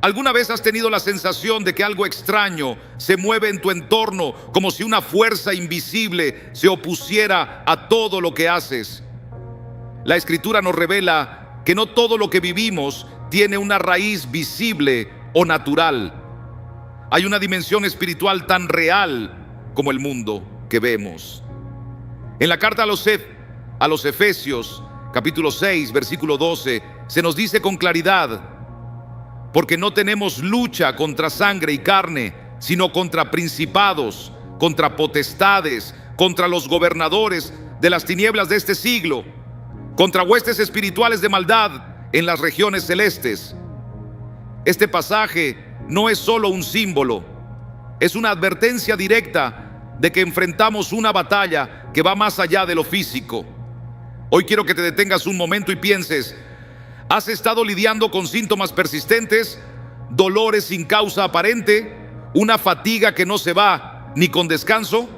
¿Alguna vez has tenido la sensación de que algo extraño se mueve en tu entorno, como si una fuerza invisible se opusiera a todo lo que haces? La Escritura nos revela que no todo lo que vivimos tiene una raíz visible o natural. Hay una dimensión espiritual tan real como el mundo que vemos. En la carta a los Efesios, capítulo 6, versículo 12, se nos dice con claridad: porque no tenemos lucha contra sangre y carne, sino contra principados, contra potestades, contra los gobernadores de las tinieblas de este siglo, contra huestes espirituales de maldad en las regiones celestes. Este pasaje no es solo un símbolo, es una advertencia directa de que enfrentamos una batalla que va más allá de lo físico. Hoy quiero que te detengas un momento y pienses: ¿has estado lidiando con síntomas persistentes, dolores sin causa aparente, una fatiga que no se va ni con descanso?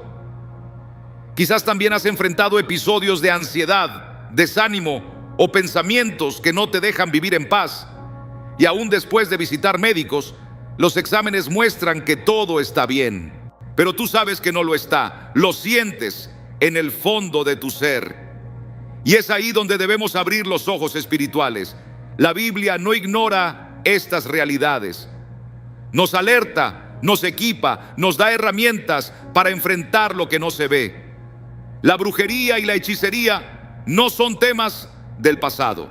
Quizás también has enfrentado episodios de ansiedad, desánimo o pensamientos que no te dejan vivir en paz. Y aún después de visitar médicos, los exámenes muestran que todo está bien. Pero tú sabes que no lo está, lo sientes en el fondo de tu ser. Y es ahí donde debemos abrir los ojos espirituales. La Biblia no ignora estas realidades. Nos alerta, nos equipa, nos da herramientas para enfrentar lo que no se ve. La brujería y la hechicería no son temas del pasado.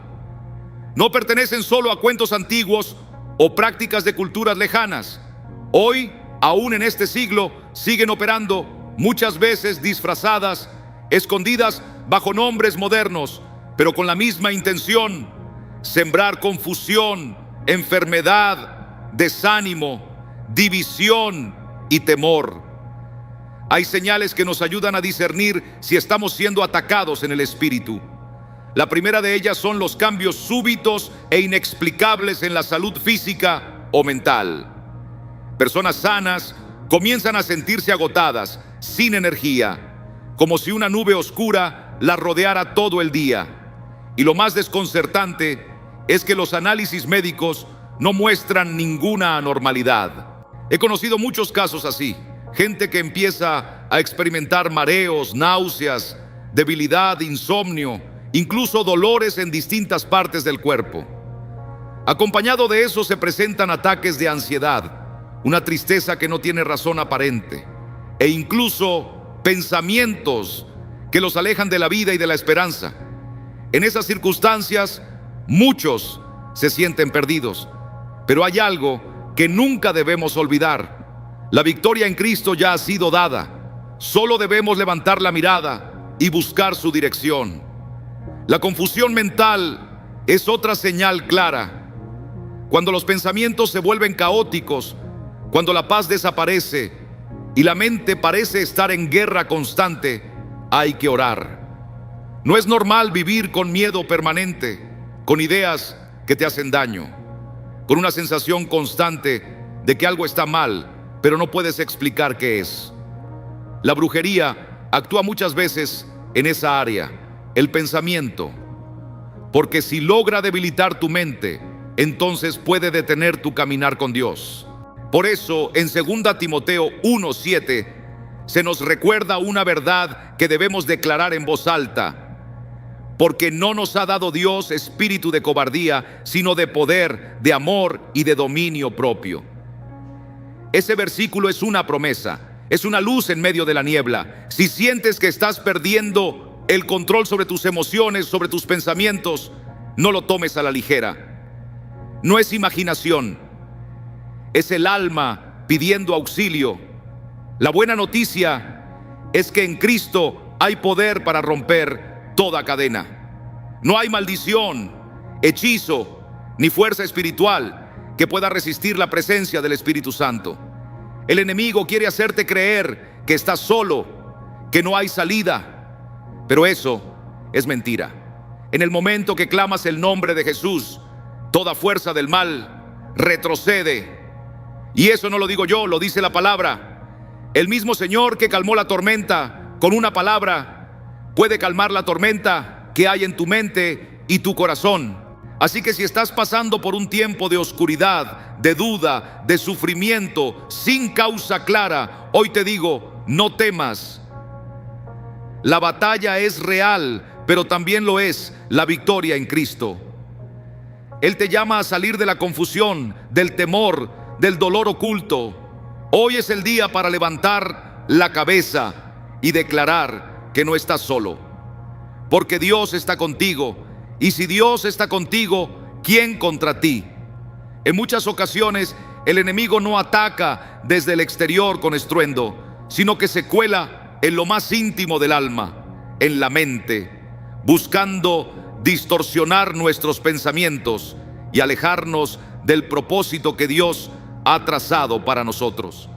No pertenecen solo a cuentos antiguos o prácticas de culturas lejanas. Hoy, aún en este siglo, siguen operando, muchas veces disfrazadas, escondidas bajo nombres modernos, pero con la misma intención: sembrar confusión, enfermedad, desánimo, división y temor. Hay señales que nos ayudan a discernir si estamos siendo atacados en el espíritu. La primera de ellas son los cambios súbitos e inexplicables en la salud física o mental. Personas sanas comienzan a sentirse agotadas, sin energía, como si una nube oscura la rodeara todo el día. Y lo más desconcertante es que los análisis médicos no muestran ninguna anormalidad. He conocido muchos casos así, gente que empieza a experimentar mareos, náuseas, debilidad, insomnio, incluso dolores en distintas partes del cuerpo. Acompañado de eso se presentan ataques de ansiedad, una tristeza que no tiene razón aparente, e incluso pensamientos que los alejan de la vida y de la esperanza. En esas circunstancias, muchos se sienten perdidos, pero hay algo que nunca debemos olvidar: la victoria en Cristo ya ha sido dada. Solo debemos levantar la mirada y buscar su dirección. La confusión mental es otra señal clara. Cuando los pensamientos se vuelven caóticos, cuando la paz desaparece y la mente parece estar en guerra constante, hay que orar. No es normal vivir con miedo permanente, con ideas que te hacen daño, con una sensación constante de que algo está mal, pero no puedes explicar qué es. La brujería actúa muchas veces en esa área, el pensamiento, porque si logra debilitar tu mente, entonces puede detener tu caminar con Dios. Por eso, en 2 Timoteo 1:7, se nos recuerda una verdad que debemos declarar en voz alta: porque no nos ha dado Dios espíritu de cobardía, sino de poder, de amor y de dominio propio. Ese versículo es una promesa, es una luz en medio de la niebla. Si sientes que estás perdiendo el control sobre tus emociones, sobre tus pensamientos, no lo tomes a la ligera. No es imaginación, es el alma pidiendo auxilio. La buena noticia es que en Cristo hay poder para romper toda cadena. No hay maldición, hechizo, ni fuerza espiritual que pueda resistir la presencia del Espíritu Santo. El enemigo quiere hacerte creer que estás solo, que no hay salida, pero eso es mentira. En el momento que clamas el nombre de Jesús, toda fuerza del mal retrocede. Y eso no lo digo yo, lo dice la palabra. El mismo Señor que calmó la tormenta con una palabra puede calmar la tormenta que hay en tu mente y tu corazón. Así que si estás pasando por un tiempo de oscuridad, de duda, de sufrimiento, sin causa clara, hoy te digo, no temas. La batalla es real, pero también lo es la victoria en Cristo. Él te llama a salir de la confusión, del temor, del dolor oculto. Hoy es el día para levantar la cabeza y declarar que no estás solo, porque Dios está contigo. Y si Dios está contigo, ¿quién contra ti? En muchas ocasiones el enemigo no ataca desde el exterior con estruendo, sino que se cuela en lo más íntimo del alma, en la mente, buscando distorsionar nuestros pensamientos y alejarnos del propósito que Dios ha trazado para nosotros.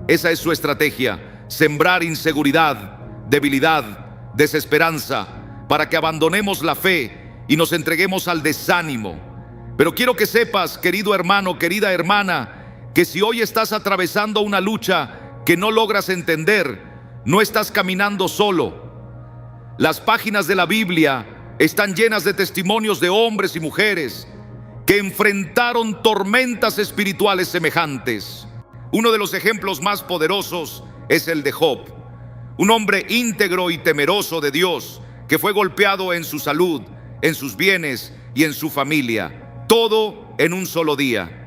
Esa es su estrategia: sembrar inseguridad, debilidad, desesperanza, para que abandonemos la fe y nos entreguemos al desánimo. Pero quiero que sepas, querido hermano, querida hermana, que si hoy estás atravesando una lucha que no logras entender, no estás caminando solo. Las páginas de la Biblia están llenas de testimonios de hombres y mujeres que enfrentaron tormentas espirituales semejantes. Uno de los ejemplos más poderosos es el de Job, un hombre íntegro y temeroso de Dios, que fue golpeado en su salud, en sus bienes y en su familia, todo en un solo día.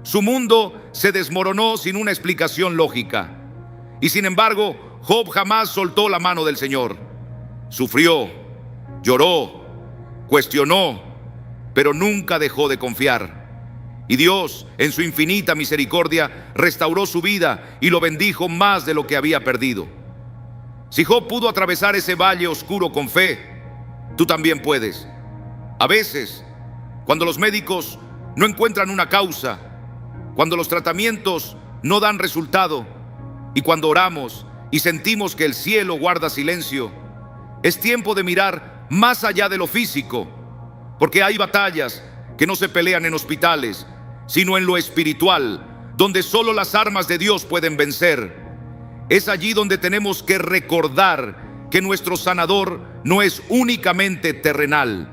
Su mundo se desmoronó sin una explicación lógica. Y sin embargo, Job jamás soltó la mano del Señor. Sufrió, lloró, cuestionó, pero nunca dejó de confiar. Y Dios, en su infinita misericordia, restauró su vida y lo bendijo más de lo que había perdido. Si Job pudo atravesar ese valle oscuro con fe, tú también puedes. A veces, cuando los médicos no encuentran una causa, cuando los tratamientos no dan resultado, y cuando oramos y sentimos que el cielo guarda silencio, es tiempo de mirar más allá de lo físico, porque hay batallas que no se pelean en hospitales, sino en lo espiritual, donde solo las armas de Dios pueden vencer. Es allí donde tenemos que recordar que nuestro sanador no es únicamente terrenal.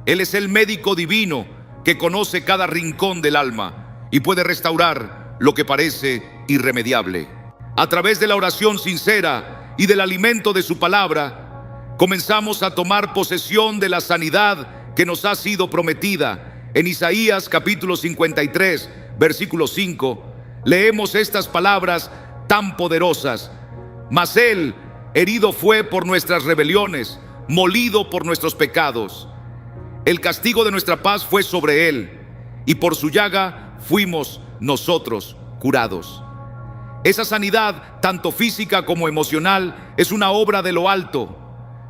Él es el médico divino que conoce cada rincón del alma y puede restaurar lo que parece irremediable. A través de la oración sincera y del alimento de su palabra, comenzamos a tomar posesión de la sanidad que nos ha sido prometida. En Isaías capítulo 53, versículo 5, leemos estas palabras tan poderosas: mas Él herido fue por nuestras rebeliones, molido por nuestros pecados. El castigo de nuestra paz fue sobre Él, y por su llaga fuimos nosotros curados. Esa sanidad, tanto física como emocional, es una obra de lo alto.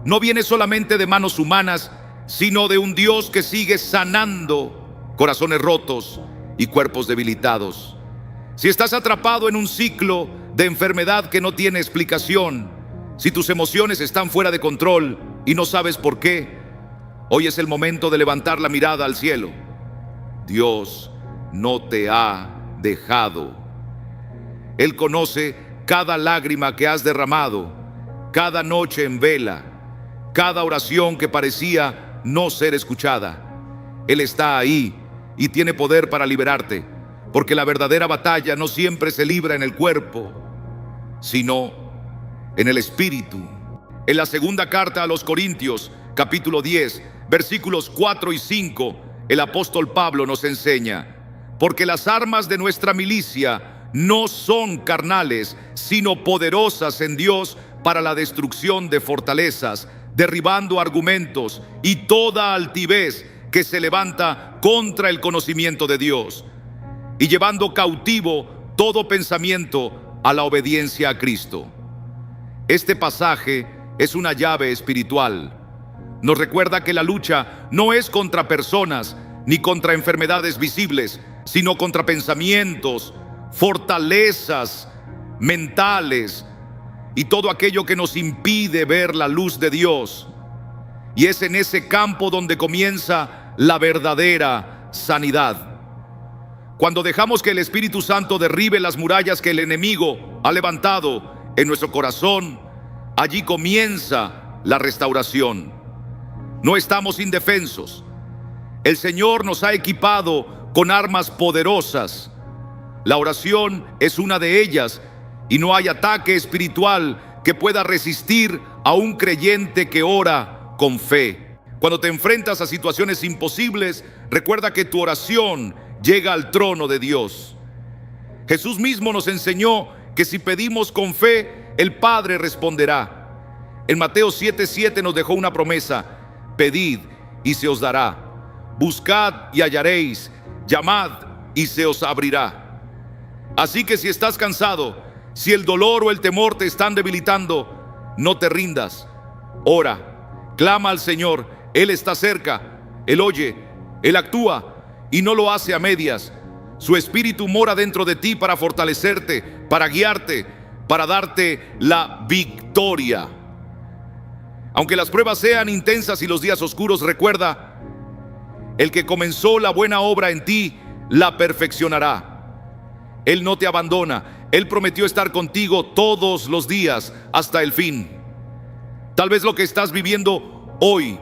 No viene solamente de manos humanas, sino de un Dios que sigue sanando corazones rotos y cuerpos debilitados. Si estás atrapado en un ciclo de enfermedad que no tiene explicación, si tus emociones están fuera de control y no sabes por qué, hoy es el momento de levantar la mirada al cielo. Dios no te ha dejado. Él conoce cada lágrima que has derramado, cada noche en vela, cada oración que parecía no ser escuchada. Él está ahí y tiene poder para liberarte, porque la verdadera batalla no siempre se libra en el cuerpo, sino en el espíritu. En la segunda carta a los Corintios, capítulo 10, versículos 4 y 5, el apóstol Pablo nos enseña: porque las armas de nuestra milicia no son carnales, sino poderosas en Dios para la destrucción de fortalezas, derribando argumentos y toda altivez que se levanta contra el conocimiento de Dios, y llevando cautivo todo pensamiento a la obediencia a Cristo. Este pasaje es una llave espiritual. Nos recuerda que la lucha no es contra personas ni contra enfermedades visibles, sino contra pensamientos, fortalezas mentales y todo aquello que nos impide ver la luz de Dios. Y es en ese campo donde comienza la verdadera sanidad. Cuando dejamos que el Espíritu Santo derribe las murallas que el enemigo ha levantado en nuestro corazón, allí comienza la restauración. No estamos indefensos, El Señor nos ha equipado con armas poderosas. La oración es una de ellas, y no hay ataque espiritual que pueda resistir a un creyente que ora con fe. Cuando te enfrentas a situaciones imposibles, recuerda que tu oración llega al trono de Dios. Jesús mismo nos enseñó que si pedimos con fe, el Padre responderá. En Mateo 7:7 nos dejó una promesa: pedid y se os dará, buscad y hallaréis, llamad y se os abrirá. Así que si estás cansado, si el dolor o el temor te están debilitando, no te rindas. Ora, clama al Señor, Él está cerca, Él oye, Él actúa y no lo hace a medias. Su Espíritu mora dentro de ti para fortalecerte, para guiarte, para darte la victoria. Aunque las pruebas sean intensas y los días oscuros, recuerda, el que comenzó la buena obra en ti, la perfeccionará. Él no te abandona. Él prometió estar contigo todos los días hasta el fin. Tal vez lo que estás viviendo hoy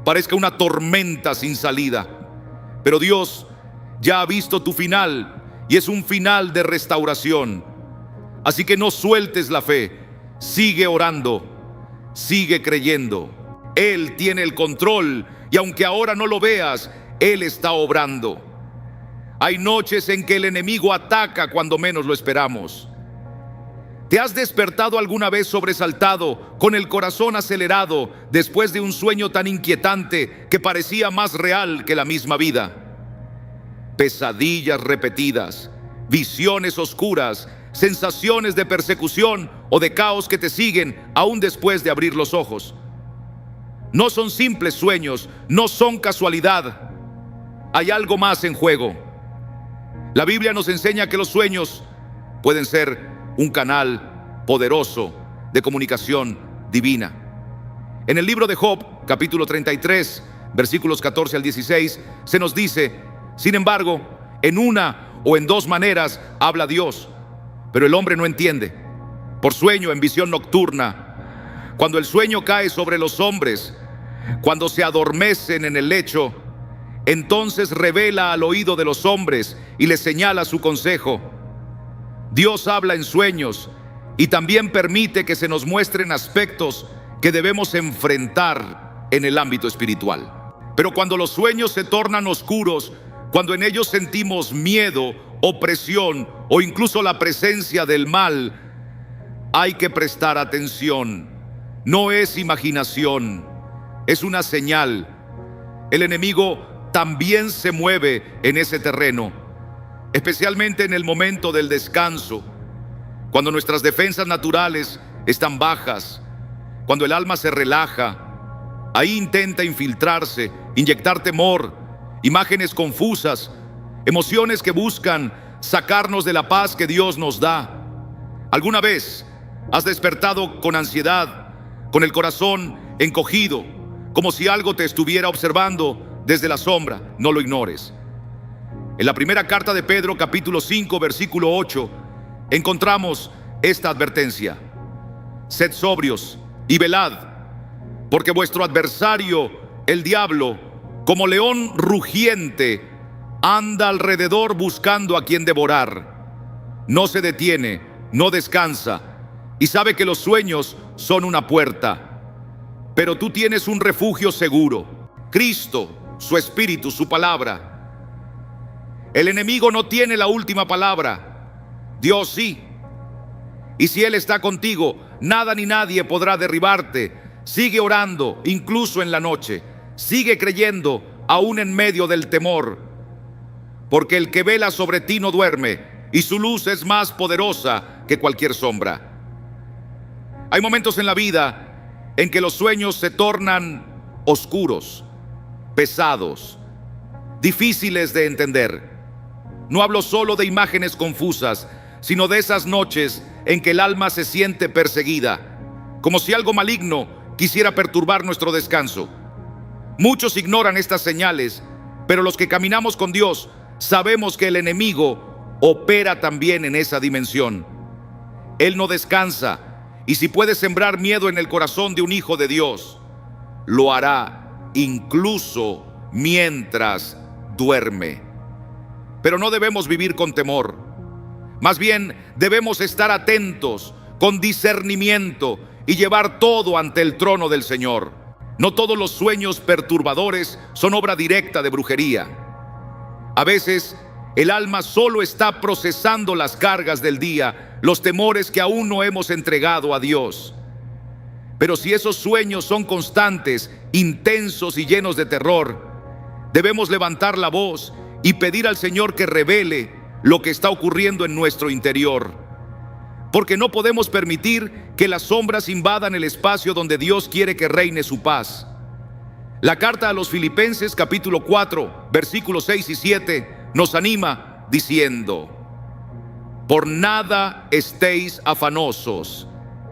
parezca una tormenta sin salida, pero Dios ya ha visto tu final y es un final de restauración. Así que no sueltes la fe. Sigue orando, sigue creyendo. Él tiene el control y aunque ahora no lo veas, Él está obrando. Hay noches en que el enemigo ataca cuando menos lo esperamos. ¿Te has despertado alguna vez sobresaltado, con el corazón acelerado, después de un sueño tan inquietante que parecía más real que la misma vida? Pesadillas repetidas, visiones oscuras, sensaciones de persecución o de caos que te siguen aún después de abrir los ojos. No son simples sueños, no son casualidad. Hay algo más en juego. La Biblia nos enseña que los sueños pueden ser un canal poderoso de comunicación divina. En el libro de Job, capítulo 33, versículos 14 al 16, se nos dice: sin embargo, en una o en dos maneras habla Dios, pero el hombre no entiende. Por sueño, en visión nocturna, cuando el sueño cae sobre los hombres, cuando se adormecen en el lecho, entonces revela al oído de los hombres y les señala su consejo. Dios habla en sueños y también permite que se nos muestren aspectos que debemos enfrentar en el ámbito espiritual. Pero cuando los sueños se tornan oscuros, cuando en ellos sentimos miedo, opresión o incluso la presencia del mal, hay que prestar atención. No es imaginación, es una señal. El enemigo también se mueve en ese terreno, especialmente en el momento del descanso, cuando nuestras defensas naturales están bajas, cuando el alma se relaja. Ahí intenta infiltrarse, inyectar temor, imágenes confusas, emociones que buscan sacarnos de la paz que Dios nos da. ¿Alguna vez has despertado con ansiedad, con el corazón encogido, como si algo te estuviera observando desde la sombra? No lo ignores. En la primera carta de Pedro, capítulo 5, versículo 8, encontramos esta advertencia: sed sobrios y velad, porque vuestro adversario, el diablo, como león rugiente, anda alrededor buscando a quien devorar. No se detiene, no descansa, y sabe que los sueños son una puerta. Pero tú tienes un refugio seguro: Cristo, su Espíritu, su palabra. El enemigo no tiene la última palabra, Dios sí. Y si Él está contigo, nada ni nadie podrá derribarte. Sigue orando, incluso en la noche. Sigue creyendo, aún en medio del temor. Porque el que vela sobre ti no duerme, y su luz es más poderosa que cualquier sombra. Hay momentos en la vida en que los sueños se tornan oscuros, pesados, difíciles de entender. No hablo solo de imágenes confusas, sino de esas noches en que el alma se siente perseguida, como si algo maligno quisiera perturbar nuestro descanso. Muchos ignoran estas señales, pero los que caminamos con Dios sabemos que el enemigo opera también en esa dimensión. Él no descansa, y si puede sembrar miedo en el corazón de un hijo de Dios, lo hará incluso mientras duerme. Pero no debemos vivir con temor. Más bien, debemos estar atentos, con discernimiento, y llevar todo ante el trono del Señor. No todos los sueños perturbadores son obra directa de brujería. A veces, el alma solo está procesando las cargas del día, los temores que aún no hemos entregado a Dios. Pero si esos sueños son constantes, intensos y llenos de terror, debemos levantar la voz y pedir al Señor que revele lo que está ocurriendo en nuestro interior. Porque no podemos permitir que las sombras invadan el espacio donde Dios quiere que reine su paz. La carta a los Filipenses capítulo 4, versículos 6 y 7 nos anima diciendo: por nada estéis afanosos,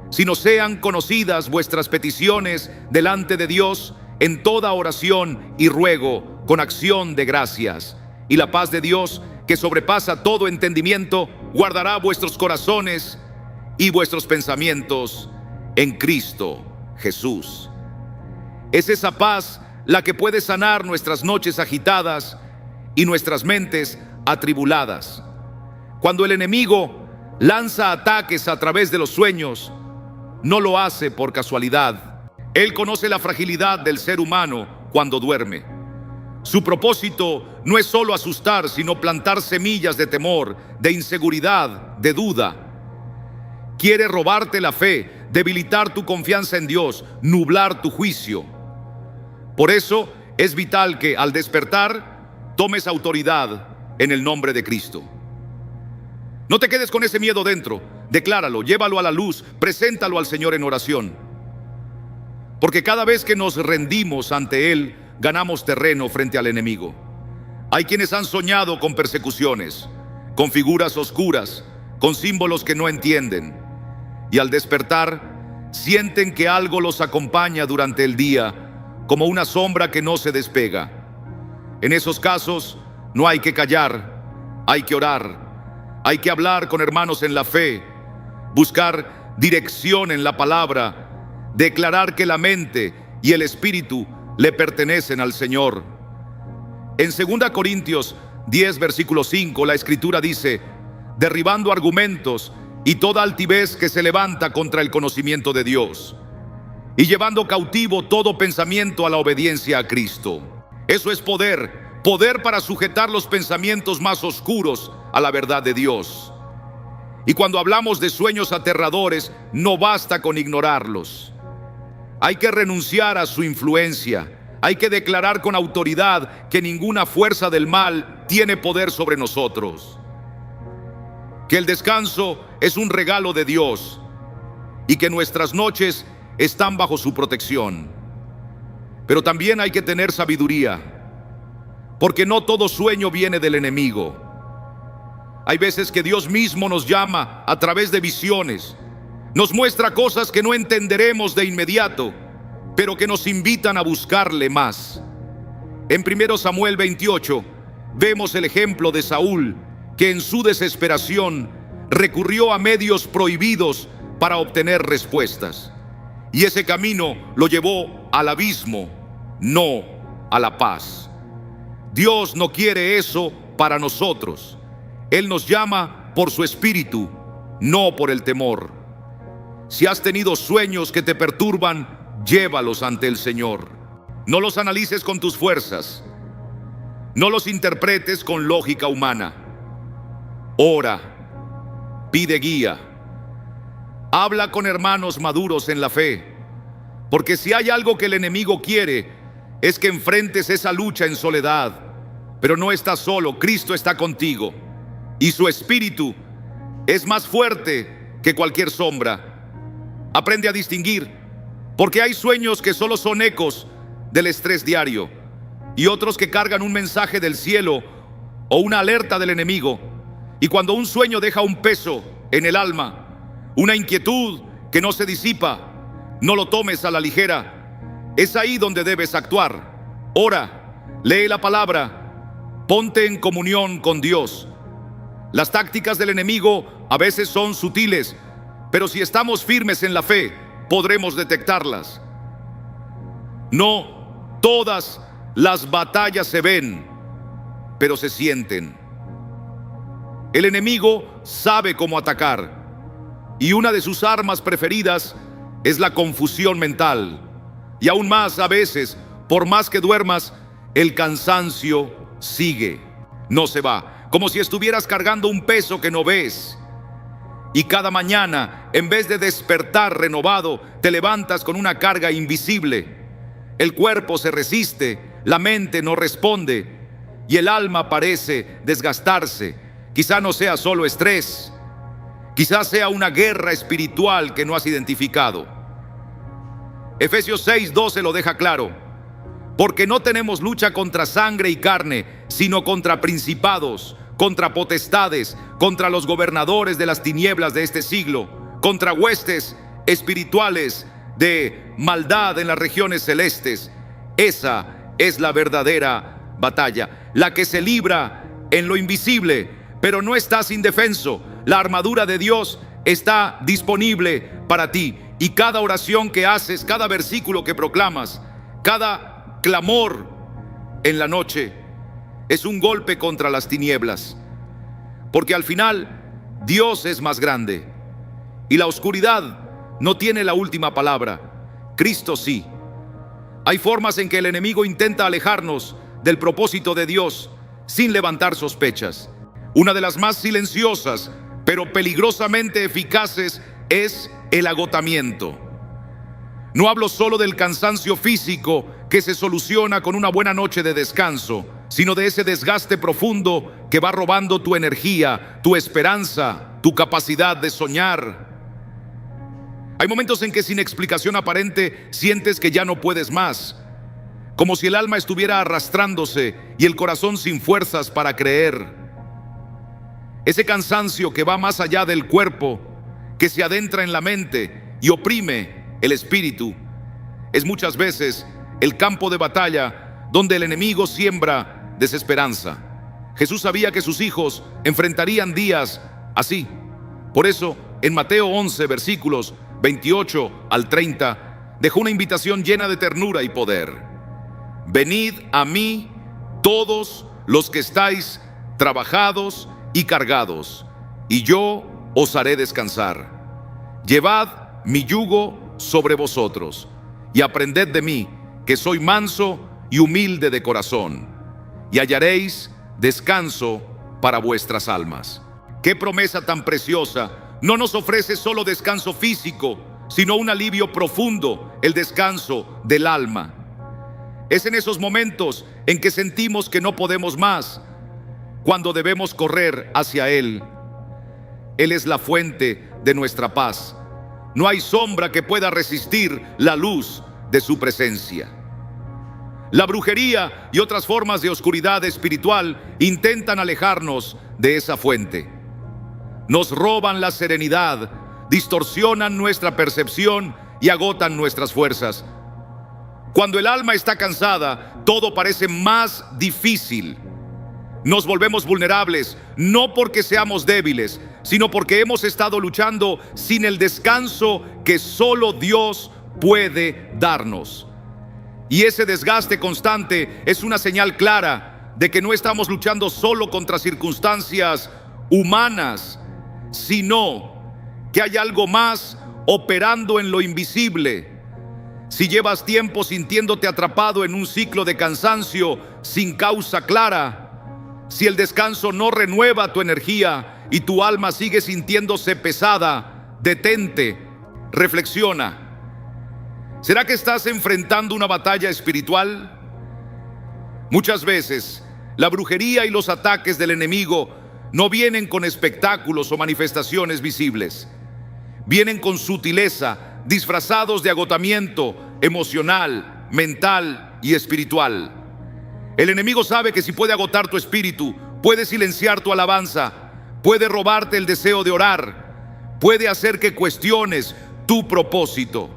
sino sean conocidas vuestras peticiones delante de Dios en toda oración y ruego con acción de gracias. Y la paz de Dios, que sobrepasa todo entendimiento, guardará vuestros corazones y vuestros pensamientos en Cristo Jesús. Es esa paz la que puede sanar nuestras noches agitadas y nuestras mentes atribuladas. Cuando el enemigo lanza ataques a través de los sueños, no lo hace por casualidad. Él conoce la fragilidad del ser humano cuando duerme. Su propósito no es solo asustar, sino plantar semillas de temor, de inseguridad, de duda. Quiere robarte la fe, debilitar tu confianza en Dios, nublar tu juicio. Por eso es vital que al despertar tomes autoridad en el nombre de Cristo. No te quedes con ese miedo dentro, decláralo, llévalo a la luz, preséntalo al Señor en oración. Porque cada vez que nos rendimos ante Él, ganamos terreno frente al enemigo. Hay quienes han soñado con persecuciones, con figuras oscuras, con símbolos que no entienden. Y al despertar, sienten que algo los acompaña durante el día, como una sombra que no se despega. En esos casos, no hay que callar, hay que orar, hay que hablar con hermanos en la fe, buscar dirección en la palabra, declarar que la mente y el espíritu le pertenecen al Señor. En 2 Corintios 10, versículo 5, la Escritura dice: derribando argumentos y toda altivez que se levanta contra el conocimiento de Dios, y llevando cautivo todo pensamiento a la obediencia a Cristo. Eso es poder, poder para sujetar los pensamientos más oscuros a la verdad de Dios. Y cuando hablamos de sueños aterradores, no basta con ignorarlos. Hay que renunciar a su influencia. Hay que declarar con autoridad que ninguna fuerza del mal tiene poder sobre nosotros. Que el descanso es un regalo de Dios y que nuestras noches están bajo su protección. Pero también hay que tener sabiduría, porque no todo sueño viene del enemigo. Hay veces que Dios mismo nos llama a través de visiones, nos muestra cosas que no entenderemos de inmediato, pero que nos invitan a buscarle más. En 1 Samuel 28 vemos el ejemplo de Saúl, que en su desesperación recurrió a medios prohibidos para obtener respuestas. Y ese camino lo llevó al abismo, no a la paz. Dios no quiere eso para nosotros. Él nos llama por su espíritu, no por el temor. Si has tenido sueños que te perturban, llévalos ante el Señor. No los analices con tus fuerzas. No los interpretes con lógica humana. Ora, pide guía. Habla con hermanos maduros en la fe, porque si hay algo que el enemigo quiere, es que enfrentes esa lucha en soledad. Pero no estás solo, Cristo está contigo, y su espíritu es más fuerte que cualquier sombra. Aprende a distinguir, porque hay sueños que solo son ecos del estrés diario, y otros que cargan un mensaje del cielo o una alerta del enemigo. Y cuando un sueño deja un peso en el alma, una inquietud que no se disipa, no lo tomes a la ligera. Es ahí donde debes actuar. Ora, lee la palabra, ponte en comunión con Dios. Las tácticas del enemigo a veces son sutiles, pero si estamos firmes en la fe, podremos detectarlas. No todas Las batallas se ven, pero se sienten. El enemigo sabe cómo atacar, y una de sus armas preferidas es la confusión mental. Y aún más, a veces, por más que duermas, el cansancio sigue, no se va, como si estuvieras cargando un peso que no ves. Y cada mañana, en vez de despertar renovado, te levantas con una carga invisible. El cuerpo se resiste, la mente no responde, y el alma parece desgastarse. Quizá no sea solo estrés, quizás sea una guerra espiritual que no has identificado. Efesios 6:12 lo deja claro: porque no tenemos lucha contra sangre y carne, sino contra principados, contra potestades, contra los gobernadores de las tinieblas de este siglo, contra huestes espirituales de maldad en las regiones celestes. Esa es la verdadera batalla, la que se libra en lo invisible. Pero no estás indefenso. La armadura de Dios está disponible para ti, y cada oración que haces, cada versículo que proclamas, cada clamor en la noche es un golpe contra las tinieblas, porque al final Dios es más grande y la oscuridad no tiene la última palabra. Cristo sí. Hay formas en que el enemigo intenta alejarnos del propósito de Dios sin levantar sospechas. Una de las más silenciosas, pero peligrosamente eficaces, es el agotamiento. No hablo solo del cansancio físico que se soluciona con una buena noche de descanso, sino de ese desgaste profundo que va robando tu energía, tu esperanza, tu capacidad de soñar. Hay momentos en que sin explicación aparente sientes que ya no puedes más, como si el alma estuviera arrastrándose y el corazón sin fuerzas para creer. Ese cansancio que va más allá del cuerpo, que se adentra en la mente y oprime el espíritu, es muchas veces el campo de batalla donde el enemigo siembra desesperanza. Jesús sabía que sus hijos enfrentarían días así. Por eso, en Mateo 11, versículos 28 al 30, dejó una invitación llena de ternura y poder. Venid a mí todos los que estáis trabajados y cargados, y yo os haré descansar. Llevad mi yugo sobre vosotros, y aprended de mí, que soy manso y humilde de corazón, y hallaréis descanso para vuestras almas. ¡Qué promesa tan preciosa! No nos ofrece solo descanso físico, sino un alivio profundo, el descanso del alma. Es en esos momentos en que sentimos que no podemos más, cuando debemos correr hacia Él. Él es la fuente de nuestra paz. No hay sombra que pueda resistir la luz de su presencia. La brujería y otras formas de oscuridad espiritual intentan alejarnos de esa fuente. Nos roban la serenidad, distorsionan nuestra percepción y agotan nuestras fuerzas. Cuando el alma está cansada, todo parece más difícil. Nos volvemos vulnerables, no porque seamos débiles, sino porque hemos estado luchando sin el descanso que solo Dios puede darnos. Y ese desgaste constante es una señal clara de que no estamos luchando solo contra circunstancias humanas, sino que hay algo más operando en lo invisible. Si llevas tiempo sintiéndote atrapado en un ciclo de cansancio sin causa clara, si el descanso no renueva tu energía y tu alma sigue sintiéndose pesada, detente, reflexiona. ¿Será que estás enfrentando una batalla espiritual? Muchas veces, la brujería y los ataques del enemigo no vienen con espectáculos o manifestaciones visibles. Vienen con sutileza, disfrazados de agotamiento emocional, mental y espiritual. El enemigo sabe que si puede agotar tu espíritu, puede silenciar tu alabanza, puede robarte el deseo de orar, puede hacer que cuestiones tu propósito.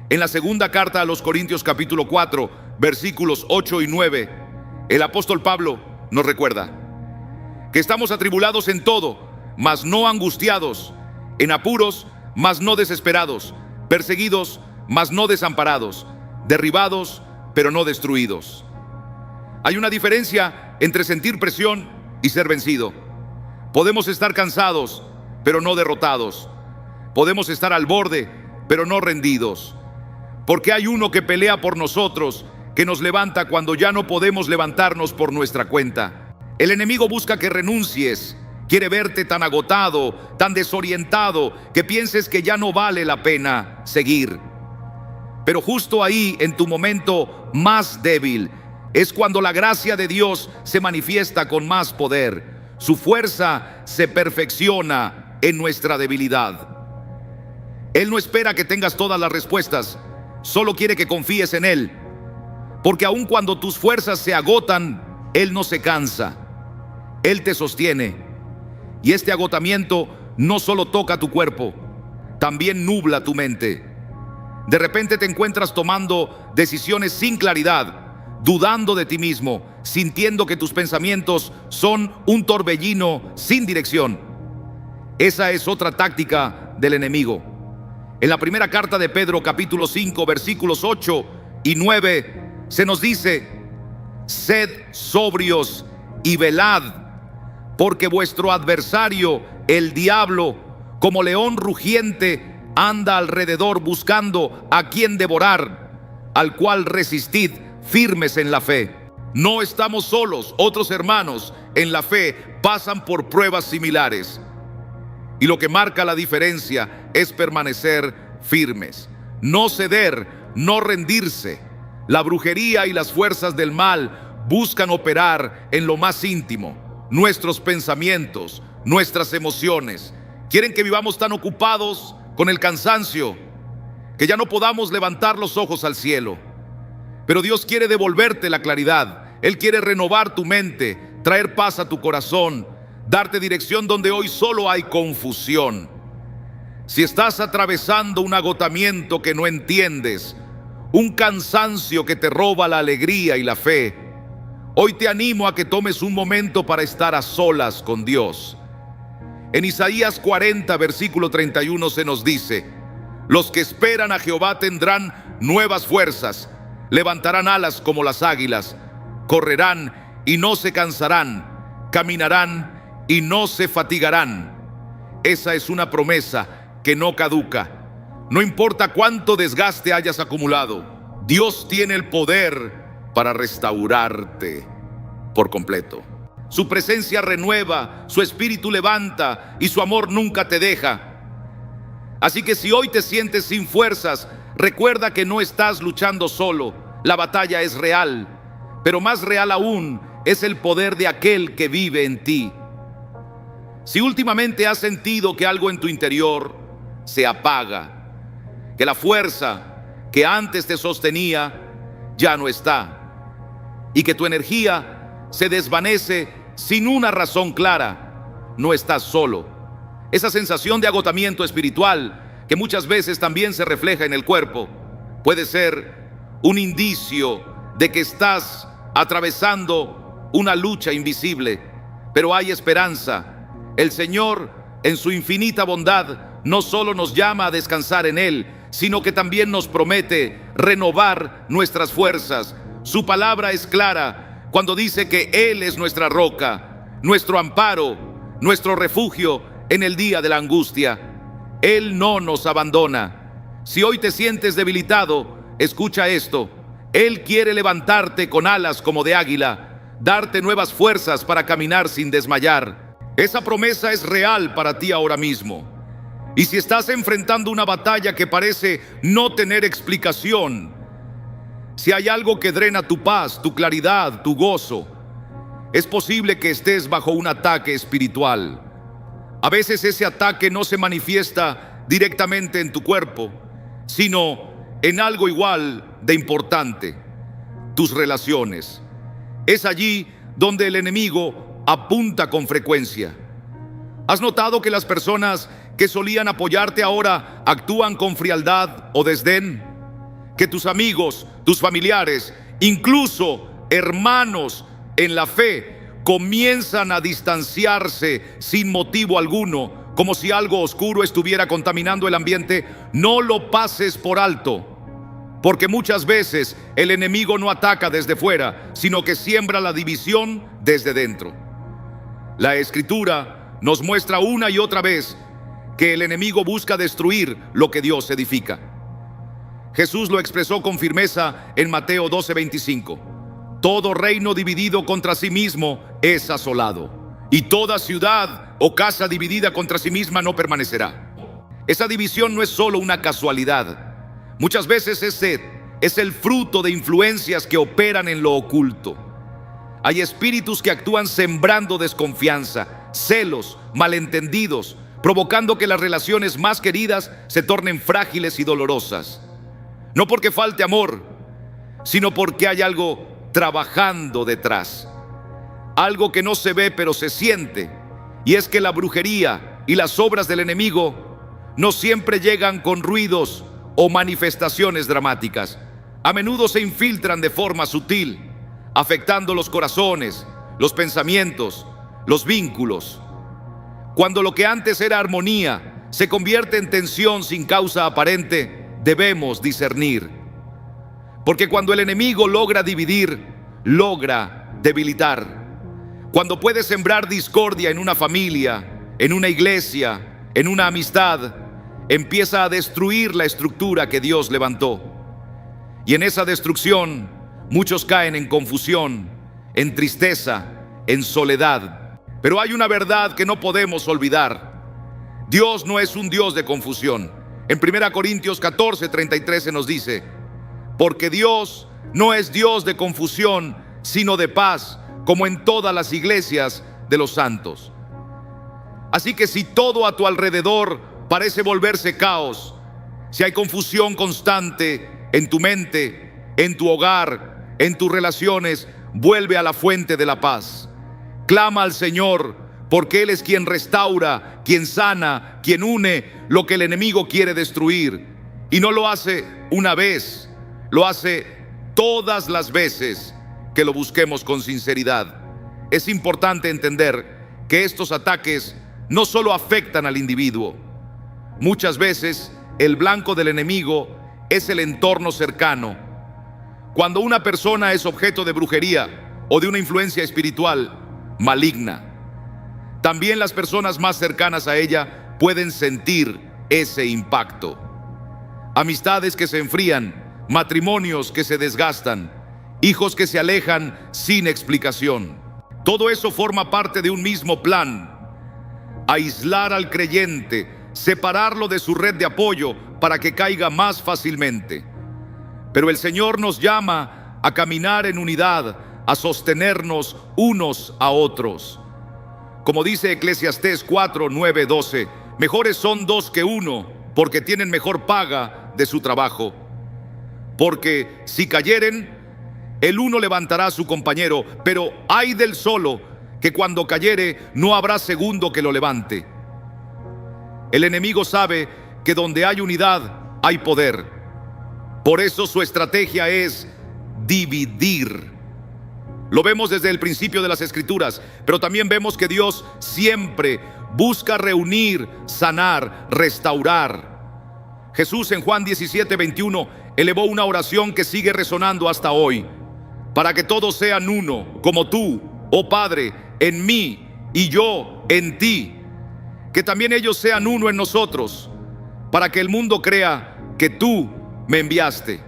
En la segunda carta a los Corintios capítulo 4, versículos 8 y 9, el apóstol Pablo nos recuerda que estamos atribulados en todo, mas no angustiados, en apuros, mas no desesperados, perseguidos, mas no desamparados, derribados, pero no destruidos. Hay una diferencia entre sentir presión y ser vencido. Podemos estar cansados, pero no derrotados. Podemos estar al borde, pero no rendidos. Porque hay uno que pelea por nosotros, que nos levanta cuando ya no podemos levantarnos por nuestra cuenta. El enemigo busca que renuncies. Quiere verte tan agotado, tan desorientado, que pienses que ya no vale la pena seguir. Pero justo ahí, en tu momento más débil, es cuando la gracia de Dios se manifiesta con más poder. Su fuerza se perfecciona en nuestra debilidad. Él no espera que tengas todas las respuestas, solo quiere que confíes en Él. Porque aun cuando tus fuerzas se agotan, Él no se cansa. Él te sostiene. Y este agotamiento no solo toca tu cuerpo, también nubla tu mente. De repente te encuentras tomando decisiones sin claridad, dudando de ti mismo, sintiendo que tus pensamientos son un torbellino sin dirección. Esa es otra táctica del enemigo. En la primera carta de Pedro, capítulo 5, versículos 8 y 9, se nos dice: sed sobrios y velad, porque vuestro adversario, el diablo, como león rugiente, anda alrededor buscando a quien devorar, al cual resistid firmes en la fe. No estamos solos, otros hermanos en la fe pasan por pruebas similares. Y lo que marca la diferencia es permanecer firmes, no ceder, no rendirse. La brujería y las fuerzas del mal buscan operar en lo más íntimo, nuestros pensamientos, nuestras emociones. Quieren que vivamos tan ocupados con el cansancio que ya no podamos levantar los ojos al cielo. Pero Dios quiere devolverte la claridad. Él quiere renovar tu mente, traer paz a tu corazón, darte dirección donde hoy solo hay confusión. Si estás atravesando un agotamiento que no entiendes, un cansancio que te roba la alegría y la fe, hoy te animo a que tomes un momento para estar a solas con Dios. En Isaías 40, versículo 31 se nos dice: los que esperan a Jehová tendrán nuevas fuerzas, levantarán alas como las águilas, correrán y no se cansarán, caminarán y no se fatigarán. Esa es una promesa que no caduca. No importa cuánto desgaste hayas acumulado, Dios tiene el poder para restaurarte por completo. Su presencia renueva, su espíritu levanta y su amor nunca te deja. Así que si hoy te sientes sin fuerzas, recuerda que no estás luchando solo. La batalla es real, pero más real aún es el poder de aquel que vive en ti. Si últimamente has sentido que algo en tu interior se apaga, que la fuerza que antes te sostenía ya no está, y que tu energía se desvanece sin una razón clara, no estás solo. Esa sensación de agotamiento espiritual, que muchas veces también se refleja en el cuerpo, puede ser un indicio de que estás atravesando una lucha invisible. Pero hay esperanza. El Señor, en su infinita bondad, no solo nos llama a descansar en Él, sino que también nos promete renovar nuestras fuerzas. Su palabra es clara cuando dice que Él es nuestra roca, nuestro amparo, nuestro refugio en el día de la angustia. Él no nos abandona. Si hoy te sientes debilitado, escucha esto: Él quiere levantarte con alas como de águila, darte nuevas fuerzas para caminar sin desmayar. Esa promesa es real para ti ahora mismo. Y si estás enfrentando una batalla que parece no tener explicación, si hay algo que drena tu paz, tu claridad, tu gozo, es posible que estés bajo un ataque espiritual. A veces ese ataque no se manifiesta directamente en tu cuerpo, sino en algo igual de importante: tus relaciones. Es allí donde el enemigo apunta con frecuencia. ¿Has notado que las personas que solían apoyarte ahora actúan con frialdad o desdén? Que tus amigos, tus familiares, incluso hermanos en la fe, comienzan a distanciarse sin motivo alguno, como si algo oscuro estuviera contaminando el ambiente. No lo pases por alto. Porque muchas veces el enemigo no ataca desde fuera, sino que siembra la división desde dentro. La Escritura nos muestra una y otra vez que el enemigo busca destruir lo que Dios edifica. Jesús lo expresó con firmeza en Mateo 12:25. Todo reino dividido contra sí mismo es asolado, y toda ciudad o casa dividida contra sí misma no permanecerá. Esa división no es solo una casualidad. Muchas veces es el fruto de influencias que operan en lo oculto. Hay espíritus que actúan sembrando desconfianza, celos, malentendidos, provocando que las relaciones más queridas se tornen frágiles y dolorosas. No porque falte amor, sino porque hay algo trabajando detrás. Algo que no se ve pero se siente. Y es que la brujería y las obras del enemigo no siempre llegan con ruidos o manifestaciones dramáticas. A menudo se infiltran de forma sutil, afectando los corazones, los pensamientos, los vínculos. Cuando lo que antes era armonía se convierte en tensión sin causa aparente, debemos discernir. Porque cuando el enemigo logra dividir, logra debilitar. Cuando puede sembrar discordia en una familia, en una iglesia, en una amistad, empieza a destruir la estructura que Dios levantó. Y en esa destrucción, muchos caen en confusión, en tristeza, en soledad. Pero hay una verdad que no podemos olvidar. Dios no es un Dios de confusión. En 1 Corintios 14:33 se nos dice: porque Dios no es Dios de confusión, sino de paz, como en todas las iglesias de los santos. Así que si todo a tu alrededor parece volverse caos, si hay confusión constante en tu mente, en tu hogar, en tus relaciones, vuelve a la fuente de la paz. Clama al Señor, porque Él es quien restaura, quien sana, quien une lo que el enemigo quiere destruir. Y no lo hace una vez, lo hace todas las veces que lo busquemos con sinceridad. Es importante entender que estos ataques no solo afectan al individuo. Muchas veces el blanco del enemigo es el entorno cercano. Cuando una persona es objeto de brujería o de una influencia espiritual maligna, también las personas más cercanas a ella pueden sentir ese impacto. Amistades que se enfrían, matrimonios que se desgastan, hijos que se alejan sin explicación. Todo eso forma parte de un mismo plan: aislar al creyente, separarlo de su red de apoyo para que caiga más fácilmente. Pero el Señor nos llama a caminar en unidad, a sostenernos unos a otros. Como dice Eclesiastés 4:9-12, mejores son dos que uno, porque tienen mejor paga de su trabajo. Porque si cayeren, el uno levantará a su compañero, pero ay del solo, que cuando cayere no habrá segundo que lo levante. El enemigo sabe que donde hay unidad hay poder. Por eso su estrategia es dividir. Lo vemos desde el principio de las Escrituras, pero también vemos que Dios siempre busca reunir, sanar, restaurar. Jesús en Juan 17:21 elevó una oración que sigue resonando hasta hoy: para que todos sean uno, como tú, oh Padre, en mí y yo en ti. Que también ellos sean uno en nosotros, para que el mundo crea que tú me enviaste.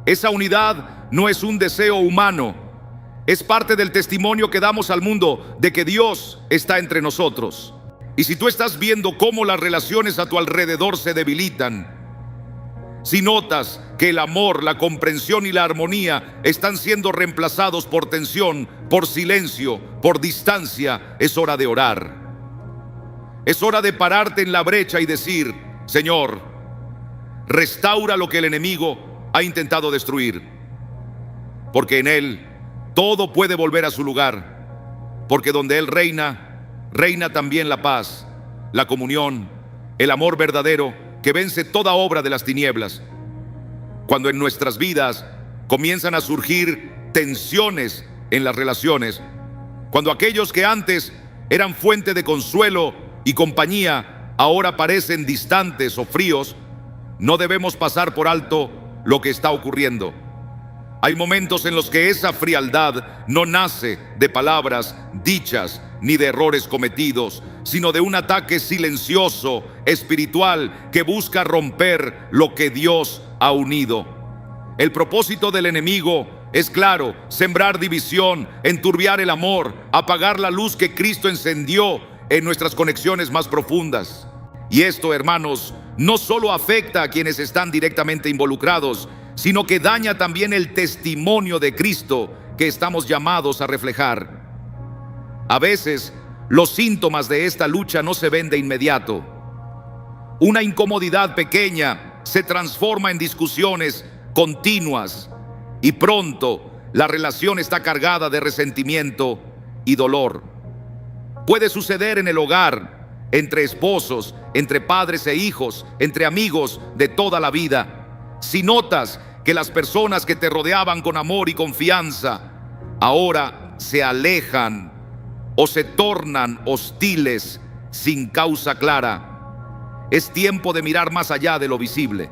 Esa unidad no es un deseo humano, es parte del testimonio que damos al mundo de que Dios está entre nosotros. Y si tú estás viendo cómo las relaciones a tu alrededor se debilitan, si notas que el amor, la comprensión y la armonía están siendo reemplazados por tensión, por silencio, por distancia, es hora de orar. Es hora de pararte en la brecha y decir: Señor, restaura lo que el enemigo ha intentado destruir, porque en Él todo puede volver a su lugar, porque donde Él reina, reina también la paz, la comunión, el amor verdadero que vence toda obra de las tinieblas. Cuando en nuestras vidas comienzan a surgir tensiones en las relaciones, cuando aquellos que antes eran fuente de consuelo y compañía ahora parecen distantes o fríos, no debemos pasar por alto lo que está ocurriendo. Hay momentos en los que esa frialdad no nace de palabras dichas ni de errores cometidos, sino de un ataque silencioso, espiritual, que busca romper lo que Dios ha unido. El propósito del enemigo es claro: sembrar división, enturbiar el amor, apagar la luz que Cristo encendió en nuestras conexiones más profundas. Y esto, hermanos, no solo afecta a quienes están directamente involucrados, sino que daña también el testimonio de Cristo que estamos llamados a reflejar. A veces, los síntomas de esta lucha no se ven de inmediato. Una incomodidad pequeña se transforma en discusiones continuas y pronto la relación está cargada de resentimiento y dolor. Puede suceder en el hogar, entre esposos, entre padres e hijos, entre amigos de toda la vida. Si notas que las personas que te rodeaban con amor y confianza ahora se alejan o se tornan hostiles sin causa clara, es tiempo de mirar más allá de lo visible.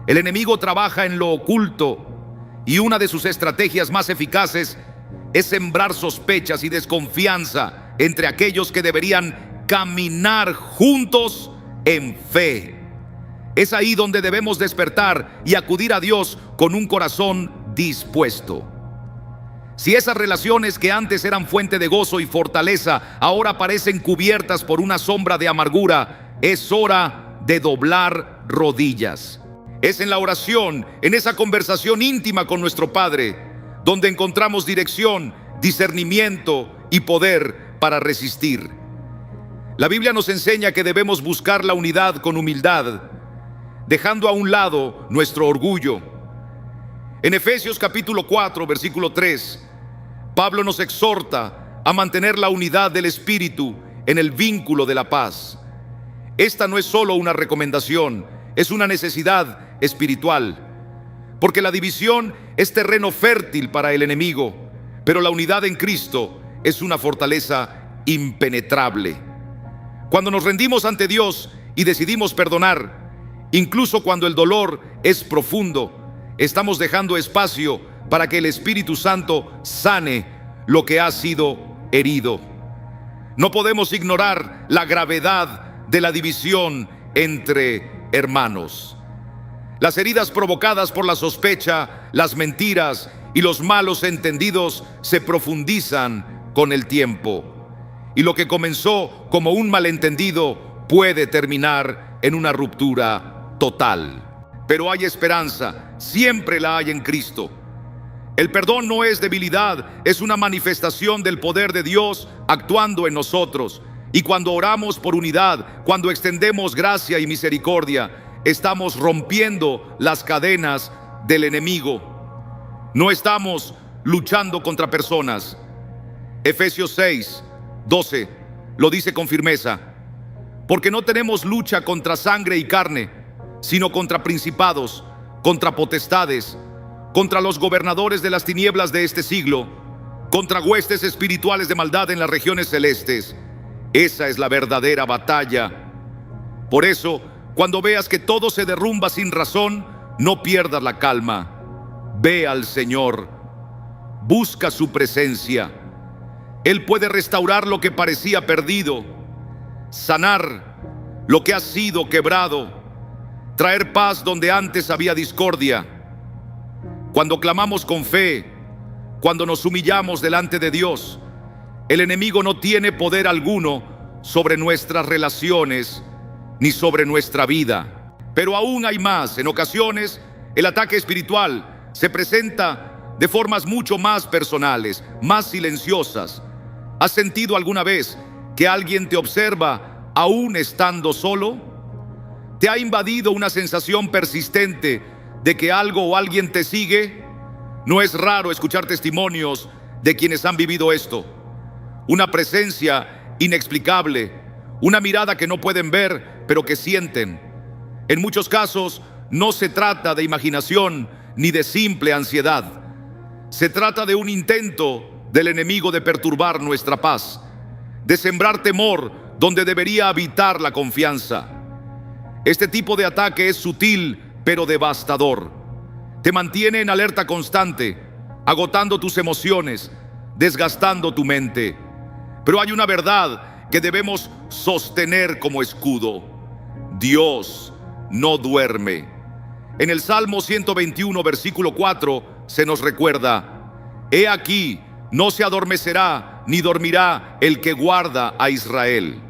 El enemigo trabaja en lo oculto y una de sus estrategias más eficaces es sembrar sospechas y desconfianza entre aquellos que deberían caminar juntos en fe. Es ahí donde debemos despertar y acudir a Dios con un corazón dispuesto. Si esas relaciones que antes eran fuente de gozo y fortaleza ahora parecen cubiertas por una sombra de amargura, es hora de doblar rodillas. Es en la oración, en esa conversación íntima con nuestro Padre, donde encontramos dirección, discernimiento y poder para resistir. La Biblia nos enseña que debemos buscar la unidad con humildad, dejando a un lado nuestro orgullo. En Efesios capítulo 4, versículo 3, Pablo nos exhorta a mantener la unidad del Espíritu en el vínculo de la paz. Esta no es solo una recomendación, es una necesidad espiritual, porque la división es terreno fértil para el enemigo, pero la unidad en Cristo es una fortaleza impenetrable. Cuando nos rendimos ante Dios y decidimos perdonar, incluso cuando el dolor es profundo, estamos dejando espacio para que el Espíritu Santo sane lo que ha sido herido. No podemos ignorar la gravedad de la división entre hermanos. Las heridas provocadas por la sospecha, las mentiras y los malos entendidos se profundizan con el tiempo. Y lo que comenzó como un malentendido puede terminar en una ruptura total. Pero hay esperanza, siempre la hay en Cristo. El perdón no es debilidad, es una manifestación del poder de Dios actuando en nosotros. Y cuando oramos por unidad, cuando extendemos gracia y misericordia, estamos rompiendo las cadenas del enemigo. No estamos luchando contra personas. Efesios 6, 12 lo dice con firmeza: porque no tenemos lucha contra sangre y carne, sino contra principados, contra potestades, contra los gobernadores de las tinieblas de este siglo, contra huestes espirituales de maldad en las regiones celestes. Esa es la verdadera batalla. Por eso, cuando veas que todo se derrumba sin razón, no pierdas la calma. Ve al Señor, busca su presencia. Él puede restaurar lo que parecía perdido, sanar lo que ha sido quebrado, traer paz donde antes había discordia. Cuando clamamos con fe, cuando nos humillamos delante de Dios, el enemigo no tiene poder alguno sobre nuestras relaciones ni sobre nuestra vida. Pero aún hay más. En ocasiones, el ataque espiritual se presenta de formas mucho más personales, más silenciosas. ¿Has sentido alguna vez que alguien te observa aún estando solo? ¿Te ha invadido una sensación persistente de que algo o alguien te sigue? No es raro escuchar testimonios de quienes han vivido esto. Una presencia inexplicable, una mirada que no pueden ver, pero que sienten. En muchos casos, no se trata de imaginación ni de simple ansiedad. Se trata de un intento del enemigo de perturbar nuestra paz, de sembrar temor donde debería habitar la confianza. Este tipo de ataque es sutil, pero devastador. te mantiene en alerta constante, agotando tus emociones, desgastando tu mente. Pero hay una verdad que debemos sostener como escudo: Dios no duerme. En el Salmo 121, versículo 4, se nos recuerda: He aquí, no se adormecerá ni dormirá el que guarda a Israel.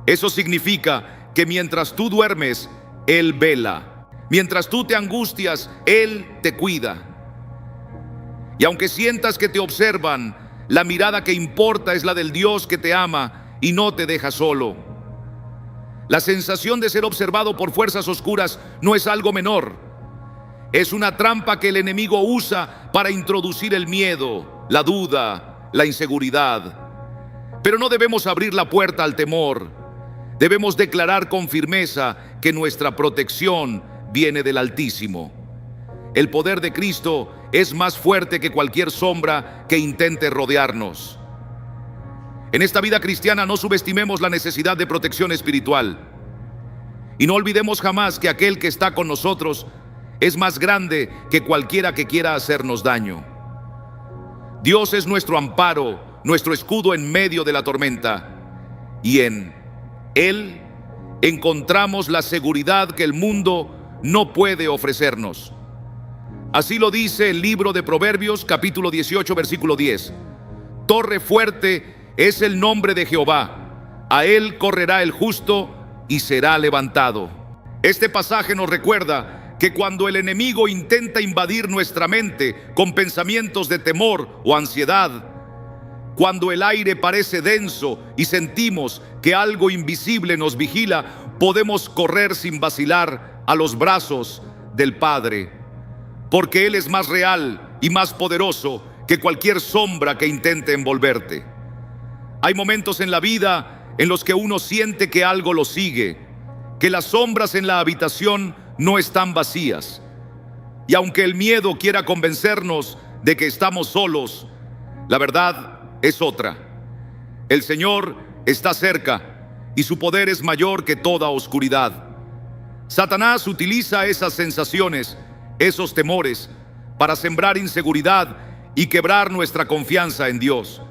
Eso significa que mientras tú duermes, Él vela. Mientras tú te angustias, Él te cuida. Y aunque sientas que te observan, la mirada que importa es la del Dios que te ama y no te deja solo. La sensación de ser observado por fuerzas oscuras no es algo menor. Es una trampa que el enemigo usa para introducir el miedo, la duda, la inseguridad. Pero no debemos abrir la puerta al temor. Debemos declarar con firmeza que nuestra protección viene del Altísimo. El poder de Cristo es más fuerte que cualquier sombra que intente rodearnos. En esta vida cristiana no subestimemos la necesidad de protección espiritual. Y no olvidemos jamás que aquel que está con nosotros es más grande que cualquiera que quiera hacernos daño. Dios es nuestro amparo, nuestro escudo en medio de la tormenta. Y en Él encontramos la seguridad que el mundo no puede ofrecernos. Así lo dice el libro de Proverbios, capítulo 18, versículo 10. Torre fuerte es el nombre de Jehová. A Él correrá el justo y será levantado. Este pasaje nos recuerda que cuando el enemigo intenta invadir nuestra mente con pensamientos de temor o ansiedad, cuando el aire parece denso y sentimos que algo invisible nos vigila, podemos correr sin vacilar a los brazos del Padre, porque Él es más real y más poderoso que cualquier sombra que intente envolverte. Hay momentos en la vida en los que uno siente que algo lo sigue, que las sombras en la habitación no están vacías. Y aunque el miedo quiera convencernos de que estamos solos, la verdad es otra. El Señor está cerca y su poder es mayor que toda oscuridad. Satanás utiliza esas sensaciones, esos temores, para sembrar inseguridad y quebrar nuestra confianza en Dios.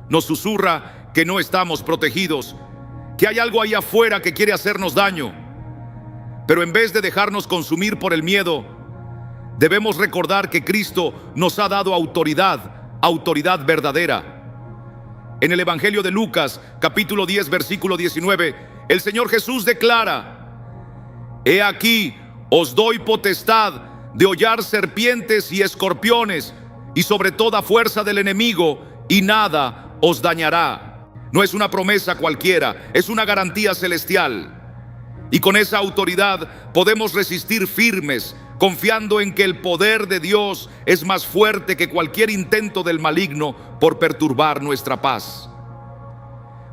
Nos susurra que no estamos protegidos, que hay algo ahí afuera que quiere hacernos daño. Pero en vez de dejarnos consumir por el miedo, debemos recordar que Cristo nos ha dado autoridad verdadera. En el Evangelio de Lucas, capítulo 10, versículo 19, el Señor Jesús declara: He aquí, os doy potestad de hollar serpientes y escorpiones, y sobre toda fuerza del enemigo, y nada os dañará. No es una promesa cualquiera, es una garantía celestial. Y con esa autoridad podemos resistir firmes, confiando en que el poder de Dios es más fuerte que cualquier intento del maligno por perturbar nuestra paz.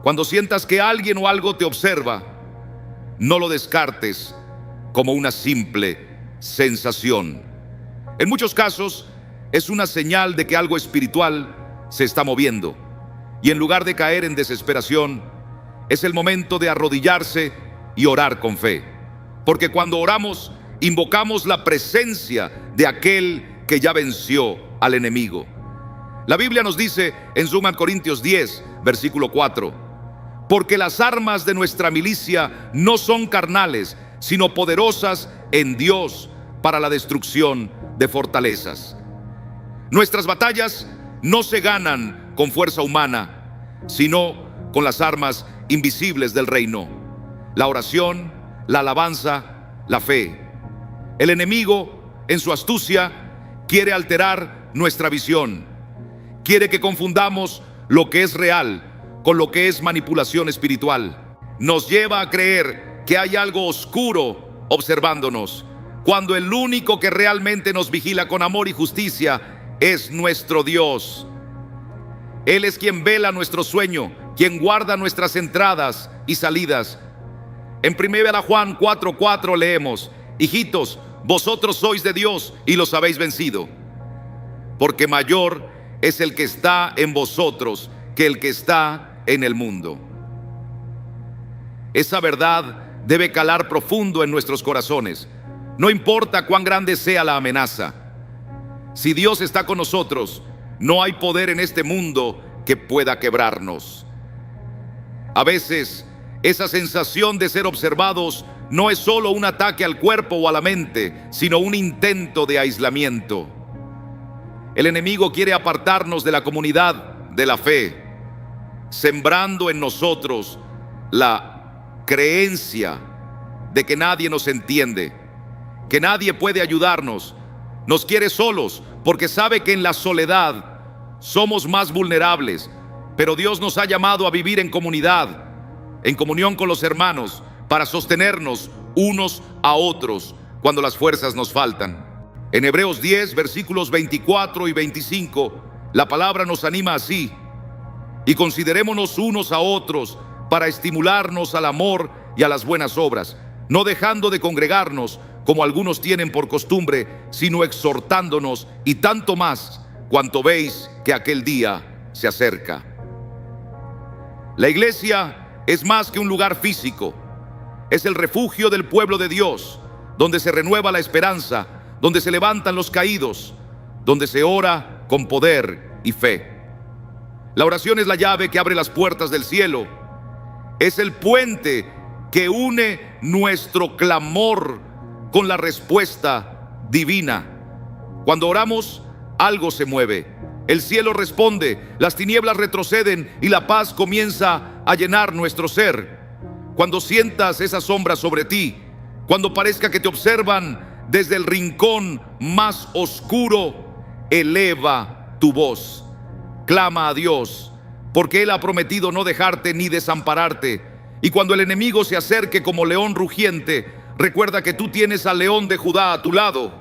Cuando sientas que alguien o algo te observa, no lo descartes como una simple sensación. En muchos casos es una señal de que algo espiritual se está moviendo. Y en lugar de caer en desesperación, es el momento de arrodillarse y orar con fe. Porque cuando oramos, invocamos la presencia de aquel que ya venció al enemigo. La Biblia nos dice en 2 Corintios 10, versículo 4: Porque las armas de nuestra milicia no son carnales, sino poderosas en Dios para la destrucción de fortalezas. Nuestras batallas no se ganan con fuerza humana, sino con las armas invisibles del reino: la oración, la alabanza, la fe. El enemigo, en su astucia, quiere alterar nuestra visión. Quiere que confundamos lo que es real con lo que es manipulación espiritual. Nos lleva a creer que hay algo oscuro observándonos, cuando el único que realmente nos vigila con amor y justicia es nuestro Dios. Él es quien vela nuestro sueño, quien guarda nuestras entradas y salidas. En 1 Juan 4:4 leemos: Hijitos, vosotros sois de Dios y los habéis vencido, porque mayor es el que está en vosotros que el que está en el mundo. Esa verdad debe calar profundo en nuestros corazones, No importa cuán grande sea la amenaza. Si Dios está con nosotros, no hay poder en este mundo que pueda quebrarnos. A veces, esa sensación de ser observados no es solo un ataque al cuerpo o a la mente, sino un intento de aislamiento. El enemigo quiere apartarnos de la comunidad de la fe, sembrando en nosotros la creencia de que nadie nos entiende, que nadie puede ayudarnos. Nos quiere solos porque sabe que en la soledad somos más vulnerables, pero Dios nos ha llamado a vivir en comunidad, en comunión con los hermanos, para sostenernos unos a otros cuando las fuerzas nos faltan. En Hebreos 10, versículos 24 y 25, la palabra nos anima así: y considerémonos unos a otros para estimularnos al amor y a las buenas obras, no dejando de congregarnos como algunos tienen por costumbre, sino exhortándonos, y tanto más cuanto veis que aquel día se acerca. La iglesia es más que un lugar físico, es el refugio del pueblo de Dios, donde se renueva la esperanza, donde se levantan los caídos, donde se ora con poder y fe. La oración es la llave que abre las puertas del cielo, es el puente que une nuestro clamor con la respuesta divina. Cuando oramos, algo se mueve. El cielo responde, las tinieblas retroceden y la paz comienza a llenar nuestro ser. Cuando sientas esa sombra sobre ti, cuando parezca que te observan desde el rincón más oscuro, eleva tu voz. Clama a Dios, porque Él ha prometido no dejarte ni desampararte. Y cuando el enemigo se acerque como león rugiente, recuerda que tú tienes al león de Judá a tu lado,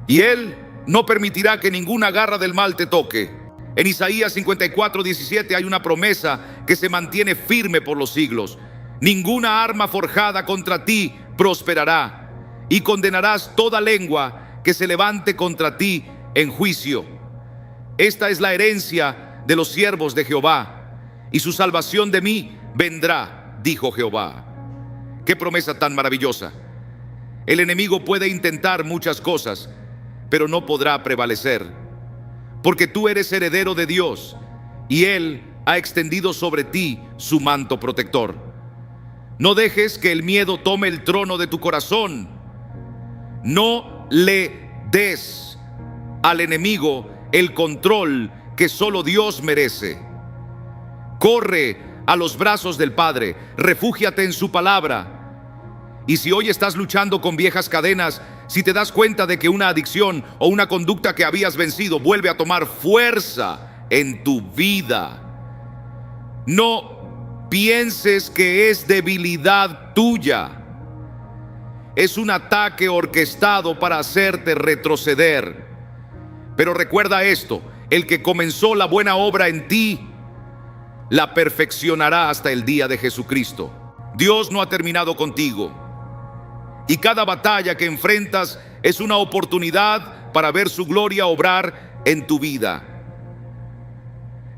y Él no permitirá que ninguna garra del mal te toque. En Isaías 54:17 hay una promesa que se mantiene firme por los siglos: ninguna arma forjada contra ti prosperará, y condenarás toda lengua que se levante contra ti en juicio. Esta es la herencia de los siervos de Jehová, y su salvación de mí vendrá, dijo Jehová. ¡Qué promesa tan maravillosa! El enemigo puede intentar muchas cosas, pero no podrá prevalecer, porque tú eres heredero de Dios, y Él ha extendido sobre ti su manto protector. No dejes que el miedo tome el trono de tu corazón. No le des al enemigo el control que solo Dios merece. Corre a los brazos del Padre, refúgiate en su palabra. Y si hoy estás luchando con viejas cadenas, si te das cuenta de que una adicción o una conducta que habías vencido vuelve a tomar fuerza en tu vida, no pienses que es debilidad tuya. Es un ataque orquestado para hacerte retroceder. Pero recuerda esto: el que comenzó la buena obra en ti, la perfeccionará hasta el día de Jesucristo. Dios no ha terminado contigo, y cada batalla que enfrentas es una oportunidad para ver su gloria obrar en tu vida.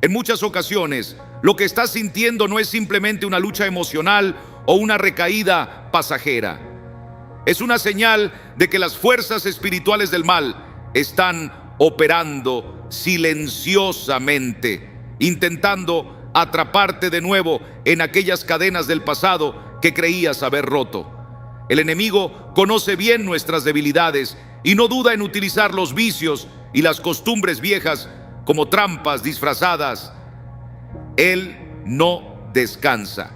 En muchas ocasiones, lo que estás sintiendo no es simplemente una lucha emocional o una recaída pasajera. Es una señal de que las fuerzas espirituales del mal están operando silenciosamente, intentando atraparte de nuevo en aquellas cadenas del pasado que creías haber roto. El enemigo conoce bien nuestras debilidades y no duda en utilizar los vicios y las costumbres viejas como trampas disfrazadas. Él no descansa.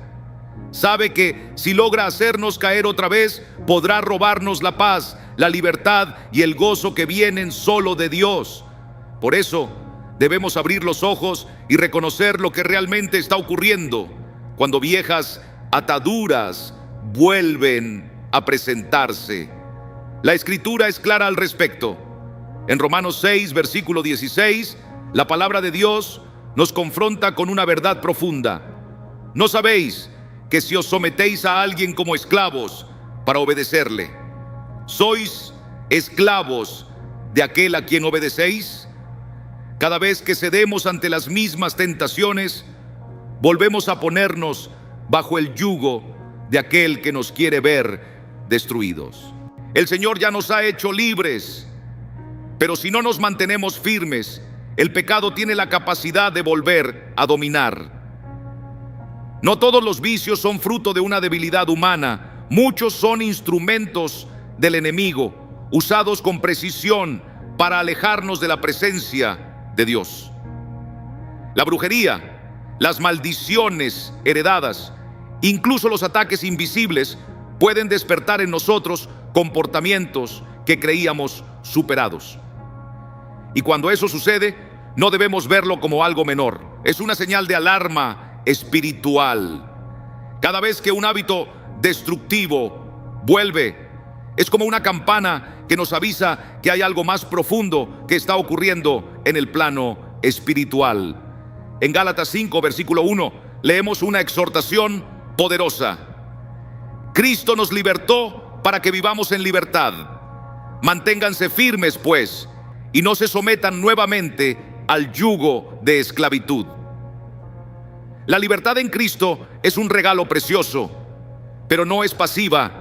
Sabe que si logra hacernos caer otra vez, podrá robarnos la paz, la libertad y el gozo que vienen solo de Dios. Por eso debemos abrir los ojos y reconocer lo que realmente está ocurriendo cuando viejas ataduras vuelven a presentarse. La Escritura es clara al respecto. En Romanos 6, versículo 16, la palabra de Dios nos confronta con una verdad profunda. ¿No sabéis que si os sometéis a alguien como esclavos para obedecerle, sois esclavos de aquel a quien obedecéis? Cada vez que cedemos ante las mismas tentaciones, volvemos a ponernos bajo el yugo de aquel que nos quiere ver destruidos. El Señor ya nos ha hecho libres, pero si no nos mantenemos firmes, el pecado tiene la capacidad de volver a dominar. No todos los vicios son fruto de una debilidad humana. Muchos son instrumentos del enemigo, usados con precisión para alejarnos de la presencia de Dios. La brujería, las maldiciones heredadas, incluso los ataques invisibles pueden despertar en nosotros comportamientos que creíamos superados. Y cuando eso sucede, no debemos verlo como algo menor. Es una señal de alarma espiritual. Cada vez que un hábito destructivo vuelve, es como una campana que nos avisa que hay algo más profundo que está ocurriendo en el plano espiritual. En Gálatas 5, versículo 1, leemos una exhortación poderosa. Cristo nos libertó para que vivamos en libertad. Manténganse firmes, pues, y no se sometan nuevamente al yugo de esclavitud. La libertad en Cristo es un regalo precioso, pero no es pasiva.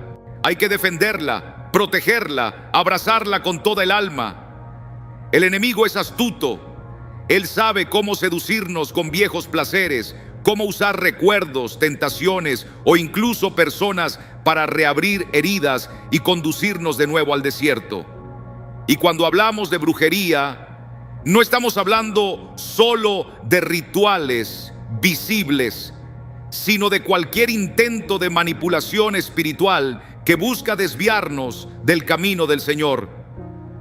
Hay que defenderla, protegerla, abrazarla con toda el alma. El enemigo es astuto. Él sabe cómo seducirnos con viejos placeres, cómo usar recuerdos, tentaciones o incluso personas para reabrir heridas y conducirnos de nuevo al desierto. Y cuando hablamos de brujería, no estamos hablando solo de rituales visibles, sino de cualquier intento de manipulación espiritual que busca desviarnos del camino del Señor.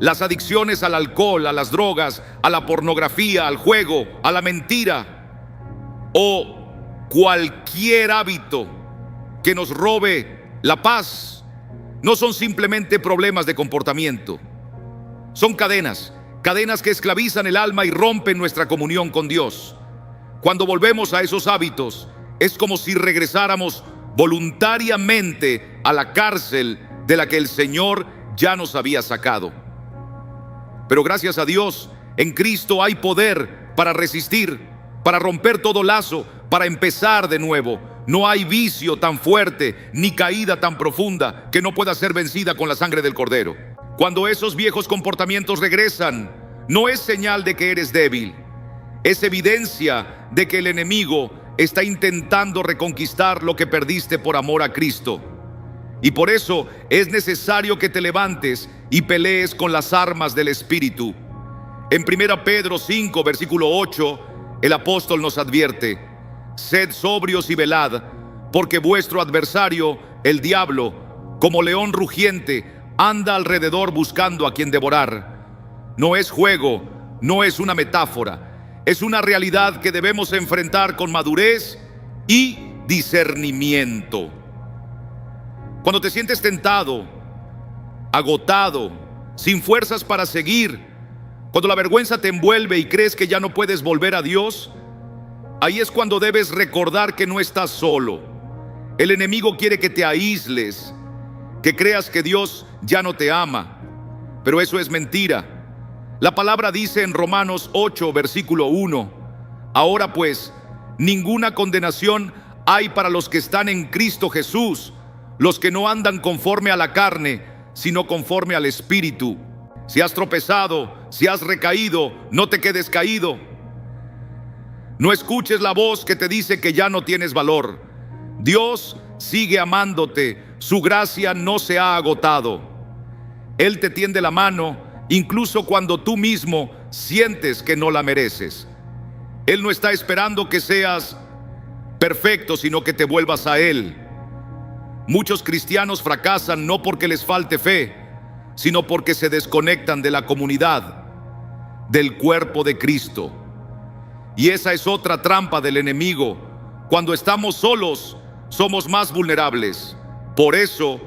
Las adicciones al alcohol, a las drogas, a la pornografía, al juego, a la mentira o cualquier hábito que nos robe la paz, no son simplemente problemas de comportamiento. Son cadenas que esclavizan el alma y rompen nuestra comunión con Dios. Cuando volvemos a esos hábitos, es como si regresáramos voluntariamente a la cárcel de la que el Señor ya nos había sacado. Pero gracias a Dios, en Cristo hay poder para resistir, para romper todo lazo, para empezar de nuevo. No hay vicio tan fuerte ni caída tan profunda que no pueda ser vencida con la sangre del Cordero. Cuando esos viejos comportamientos regresan, no es señal de que eres débil. Es evidencia de que el enemigo está intentando reconquistar lo que perdiste por amor a Cristo. Y por eso es necesario que te levantes y pelees con las armas del Espíritu. En 1 Pedro 5, versículo 8, el apóstol nos advierte: sed sobrios y velad, porque vuestro adversario, el diablo, como león rugiente, anda alrededor buscando a quien devorar. No es juego, no es una metáfora, es una realidad que debemos enfrentar con madurez y discernimiento. Cuando te sientes tentado, agotado, sin fuerzas para seguir, cuando la vergüenza te envuelve y crees que ya no puedes volver a Dios, ahí es cuando debes recordar que no estás solo. El enemigo quiere que te aísles, que creas que Dios ya no te ama, pero eso es mentira. La palabra dice en Romanos 8, versículo 1, ahora pues, ninguna condenación hay para los que están en Cristo Jesús, los que no andan conforme a la carne, sino conforme al Espíritu. Si has tropezado, si has recaído, no te quedes caído. No escuches la voz que te dice que ya no tienes valor. Dios sigue amándote, su gracia no se ha agotado. Él te tiende la mano, incluso cuando tú mismo sientes que no la mereces. Él no está esperando que seas perfecto, sino que te vuelvas a Él. Muchos cristianos fracasan no porque les falte fe, sino porque se desconectan de la comunidad, del cuerpo de Cristo. Y esa es otra trampa del enemigo. Cuando estamos solos, somos más vulnerables. Por eso,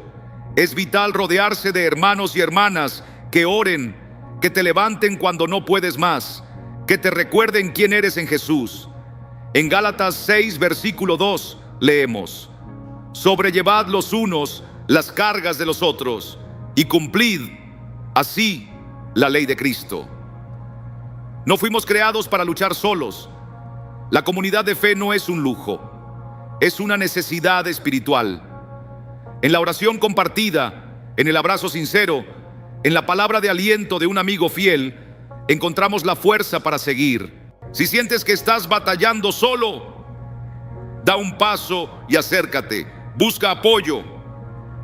es vital rodearse de hermanos y hermanas que oren, que te levanten cuando no puedes más, que te recuerden quién eres en Jesús. En Gálatas 6, versículo 2, leemos: sobrellevad los unos las cargas de los otros y cumplid así la ley de Cristo. No fuimos creados para luchar solos. La comunidad de fe no es un lujo, es una necesidad espiritual. En la oración compartida, En el abrazo sincero, en la palabra de aliento de un amigo fiel, encontramos la fuerza para seguir. Si sientes que estás batallando solo, da un paso y acércate. Busca apoyo.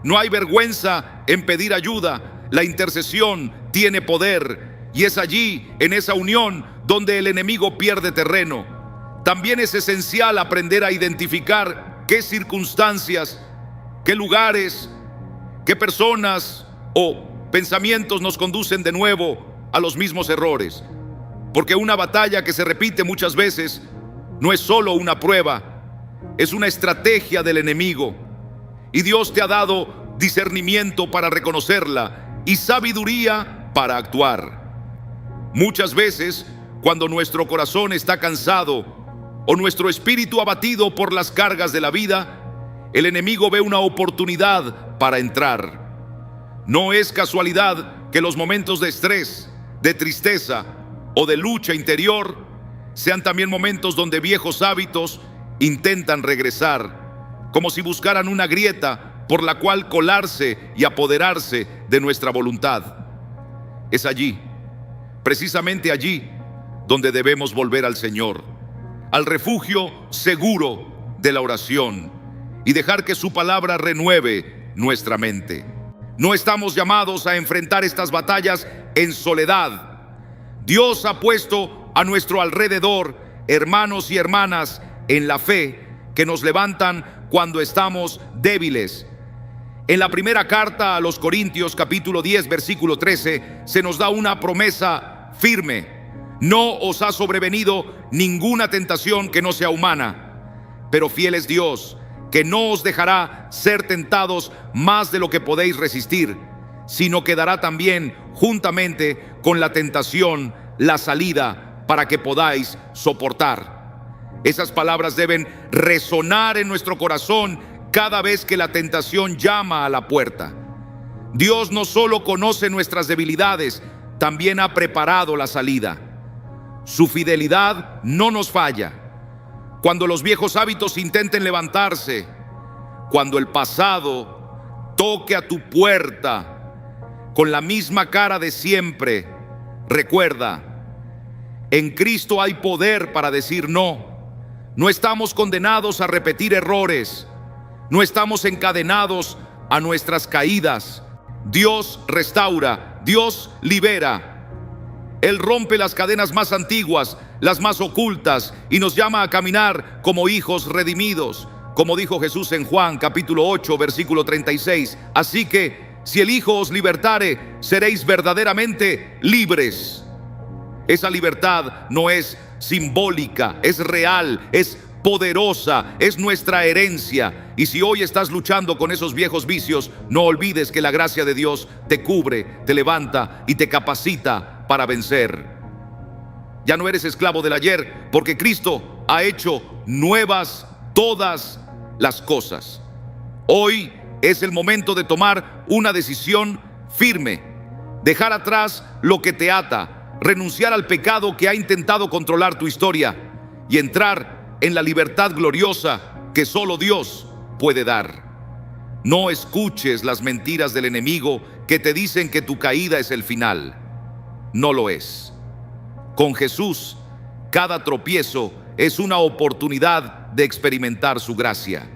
No hay vergüenza en pedir ayuda. La intercesión tiene poder y es allí, en esa unión, donde el enemigo pierde terreno. También es esencial aprender a identificar qué circunstancias, qué lugares, qué personas o pensamientos nos conducen de nuevo a los mismos errores. Porque una batalla que se repite muchas veces no es solo una prueba, es una estrategia del enemigo. Y Dios te ha dado discernimiento para reconocerla y sabiduría para actuar. Muchas veces, cuando nuestro corazón está cansado o nuestro espíritu abatido por las cargas de la vida, el enemigo ve una oportunidad para entrar. No es casualidad que los momentos de estrés, de tristeza o de lucha interior sean también momentos donde viejos hábitos intentan regresar, como si buscaran una grieta por la cual colarse y apoderarse de nuestra voluntad. Es allí, precisamente allí, donde debemos volver al Señor, al refugio seguro de la oración, y dejar que su palabra renueve nuestra mente. No estamos llamados a enfrentar estas batallas en soledad. Dios ha puesto a nuestro alrededor hermanos y hermanas en la fe que nos levantan cuando estamos débiles. En la primera carta a los Corintios, capítulo 10, versículo 13, se nos da una promesa firme. No os ha sobrevenido ninguna tentación que no sea humana, pero fiel es Dios, que no os dejará ser tentados más de lo que podéis resistir, sino que dará también juntamente con la tentación la salida para que podáis soportar. Esas palabras deben resonar en nuestro corazón cada vez que la tentación llama a la puerta. Dios no solo conoce nuestras debilidades, también ha preparado la salida. Su fidelidad no nos falla. Cuando los viejos hábitos intenten levantarse, cuando el pasado toque a tu puerta con la misma cara de siempre, recuerda, en Cristo hay poder para decir no. No estamos condenados a repetir errores. No estamos encadenados a nuestras caídas. Dios restaura, Dios libera. Él rompe las cadenas más antiguas, las más ocultas, y nos llama a caminar como hijos redimidos, como dijo Jesús en Juan capítulo 8, versículo 36. Así que, si el Hijo os libertare, seréis verdaderamente libres. Esa libertad no es simbólica, es real, es poderosa, es nuestra herencia. Y si hoy estás luchando con esos viejos vicios, no olvides que la gracia de Dios te cubre, te levanta y te capacita para vencer. Ya no eres esclavo del ayer, porque Cristo ha hecho nuevas todas las cosas. Hoy es el momento de tomar una decisión firme, dejar atrás lo que te ata, renunciar al pecado que ha intentado controlar tu historia y entrar en la libertad gloriosa que solo Dios puede dar. No escuches las mentiras del enemigo que te dicen que tu caída es el final. No lo es. Con Jesús, cada tropiezo es una oportunidad de experimentar su gracia.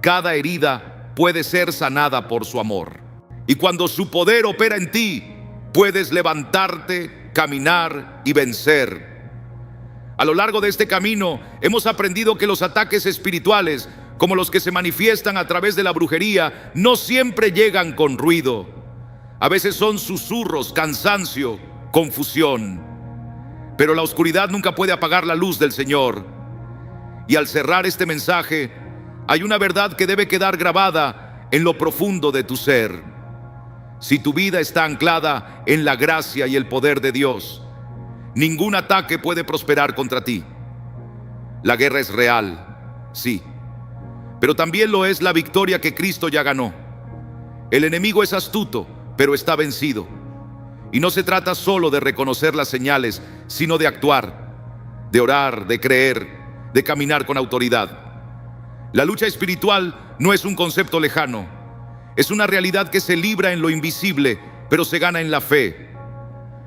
Cada herida puede ser sanada por su amor. Y cuando su poder opera en ti, puedes levantarte, caminar y vencer. A lo largo de este camino hemos aprendido que los ataques espirituales, como los que se manifiestan a través de la brujería, no siempre llegan con ruido. A veces son susurros, cansancio, confusión. Pero la oscuridad nunca puede apagar la luz del Señor. Y al cerrar este mensaje, hay una verdad que debe quedar grabada en lo profundo de tu ser. Si tu vida está anclada en la gracia y el poder de Dios, ningún ataque puede prosperar contra ti. La guerra es real, sí, pero también lo es la victoria que Cristo ya ganó. El enemigo es astuto, pero está vencido. Y no se trata solo de reconocer las señales, sino de actuar, de orar, de creer, de caminar con autoridad. La lucha espiritual no es un concepto lejano. Es una realidad que se libra en lo invisible, pero se gana en la fe.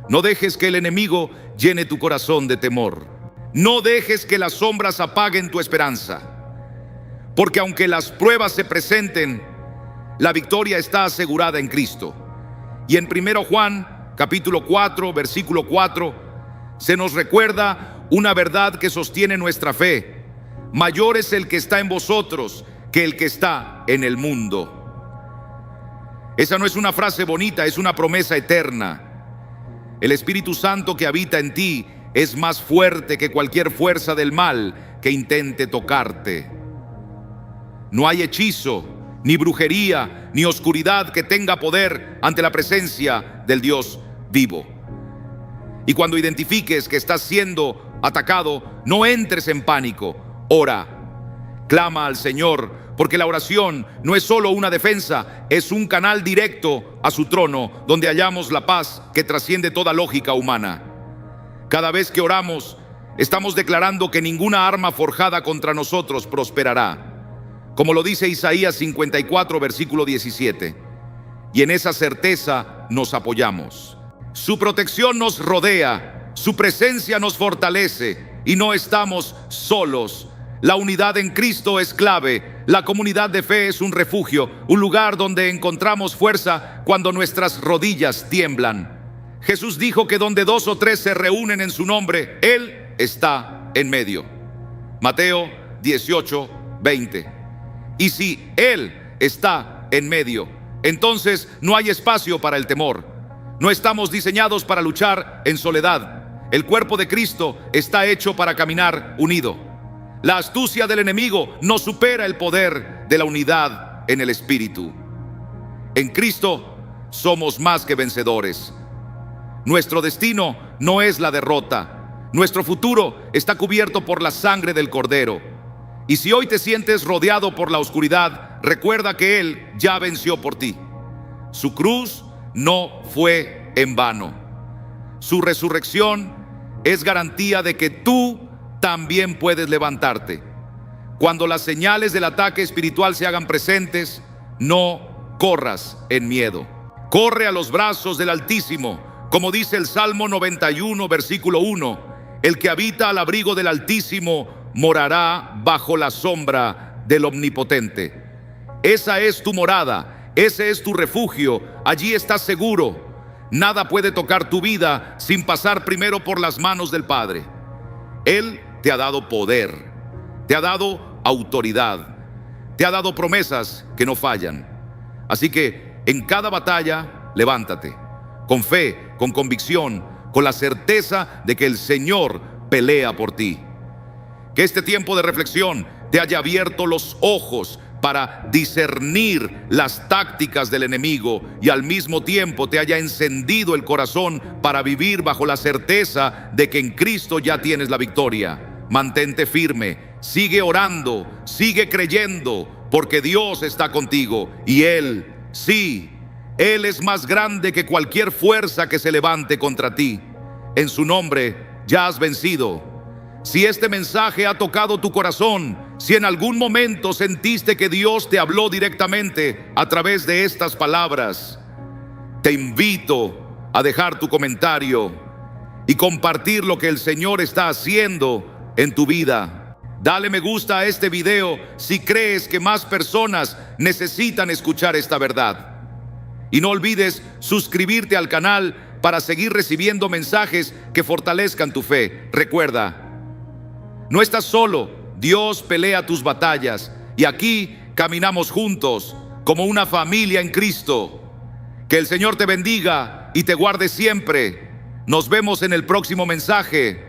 No dejes que el enemigo llene tu corazón de temor. No dejes que las sombras apaguen tu esperanza. Porque aunque las pruebas se presenten, la victoria está asegurada en Cristo. Y en 1 Juan, capítulo 4, versículo 4, se nos recuerda una verdad que sostiene nuestra fe. Mayor es el que está en vosotros que el que está en el mundo. Esa no es una frase bonita, es una promesa eterna. El Espíritu Santo que habita en ti es más fuerte que cualquier fuerza del mal que intente tocarte. No hay hechizo, ni brujería, ni oscuridad que tenga poder ante la presencia del Dios vivo. Y cuando identifiques que estás siendo atacado, no entres en pánico. Ora, clama al Señor, porque la oración no es solo una defensa, es un canal directo a su trono, donde hallamos la paz que trasciende toda lógica humana. Cada vez que oramos, estamos declarando que ninguna arma forjada contra nosotros prosperará, como lo dice Isaías 54, versículo 17. Y en esa certeza nos apoyamos. Su protección nos rodea, su presencia nos fortalece y no estamos solos. La unidad en Cristo es clave. La comunidad de fe es un refugio, un lugar donde encontramos fuerza cuando nuestras rodillas tiemblan. Jesús dijo que donde 2 o 3 se reúnen en su nombre, Él está en medio. Mateo 18, 20. Y si Él está en medio, entonces no hay espacio para el temor. No estamos diseñados para luchar en soledad. El cuerpo de Cristo está hecho para caminar unido. La astucia del enemigo no supera el poder de la unidad en el Espíritu. En Cristo somos más que vencedores. Nuestro destino no es la derrota. Nuestro futuro está cubierto por la sangre del Cordero. Y si hoy te sientes rodeado por la oscuridad, recuerda que Él ya venció por ti. Su cruz no fue en vano. Su resurrección es garantía de que tú también puedes levantarte. Cuando las señales del ataque espiritual se hagan presentes, no corras en miedo. Corre a los brazos del Altísimo, como dice el Salmo 91, versículo 1. El que habita al abrigo del Altísimo morará bajo la sombra del Omnipotente. Esa es tu morada, ese es tu refugio, allí estás seguro. Nada puede tocar tu vida sin pasar primero por las manos del Padre. Él te ha dado poder, te ha dado autoridad, te ha dado promesas que no fallan. Así que en cada batalla, levántate, con fe, con convicción, con la certeza de que el Señor pelea por ti. Que este tiempo de reflexión te haya abierto los ojos para discernir las tácticas del enemigo y al mismo tiempo te haya encendido el corazón para vivir bajo la certeza de que en Cristo ya tienes la victoria. Mantente firme, sigue orando, sigue creyendo, porque Dios está contigo y Él, sí, Él es más grande que cualquier fuerza que se levante contra ti. En su nombre ya has vencido. Si este mensaje ha tocado tu corazón, si en algún momento sentiste que Dios te habló directamente a través de estas palabras, te invito a dejar tu comentario y compartir lo que el Señor está haciendo en tu vida. Dale me gusta a este video si crees que más personas necesitan escuchar esta verdad. Y no olvides suscribirte al canal para seguir recibiendo mensajes que fortalezcan tu fe. Recuerda, no estás solo, Dios pelea tus batallas y aquí caminamos juntos como una familia en Cristo. Que el Señor te bendiga y te guarde siempre. Nos vemos en el próximo mensaje.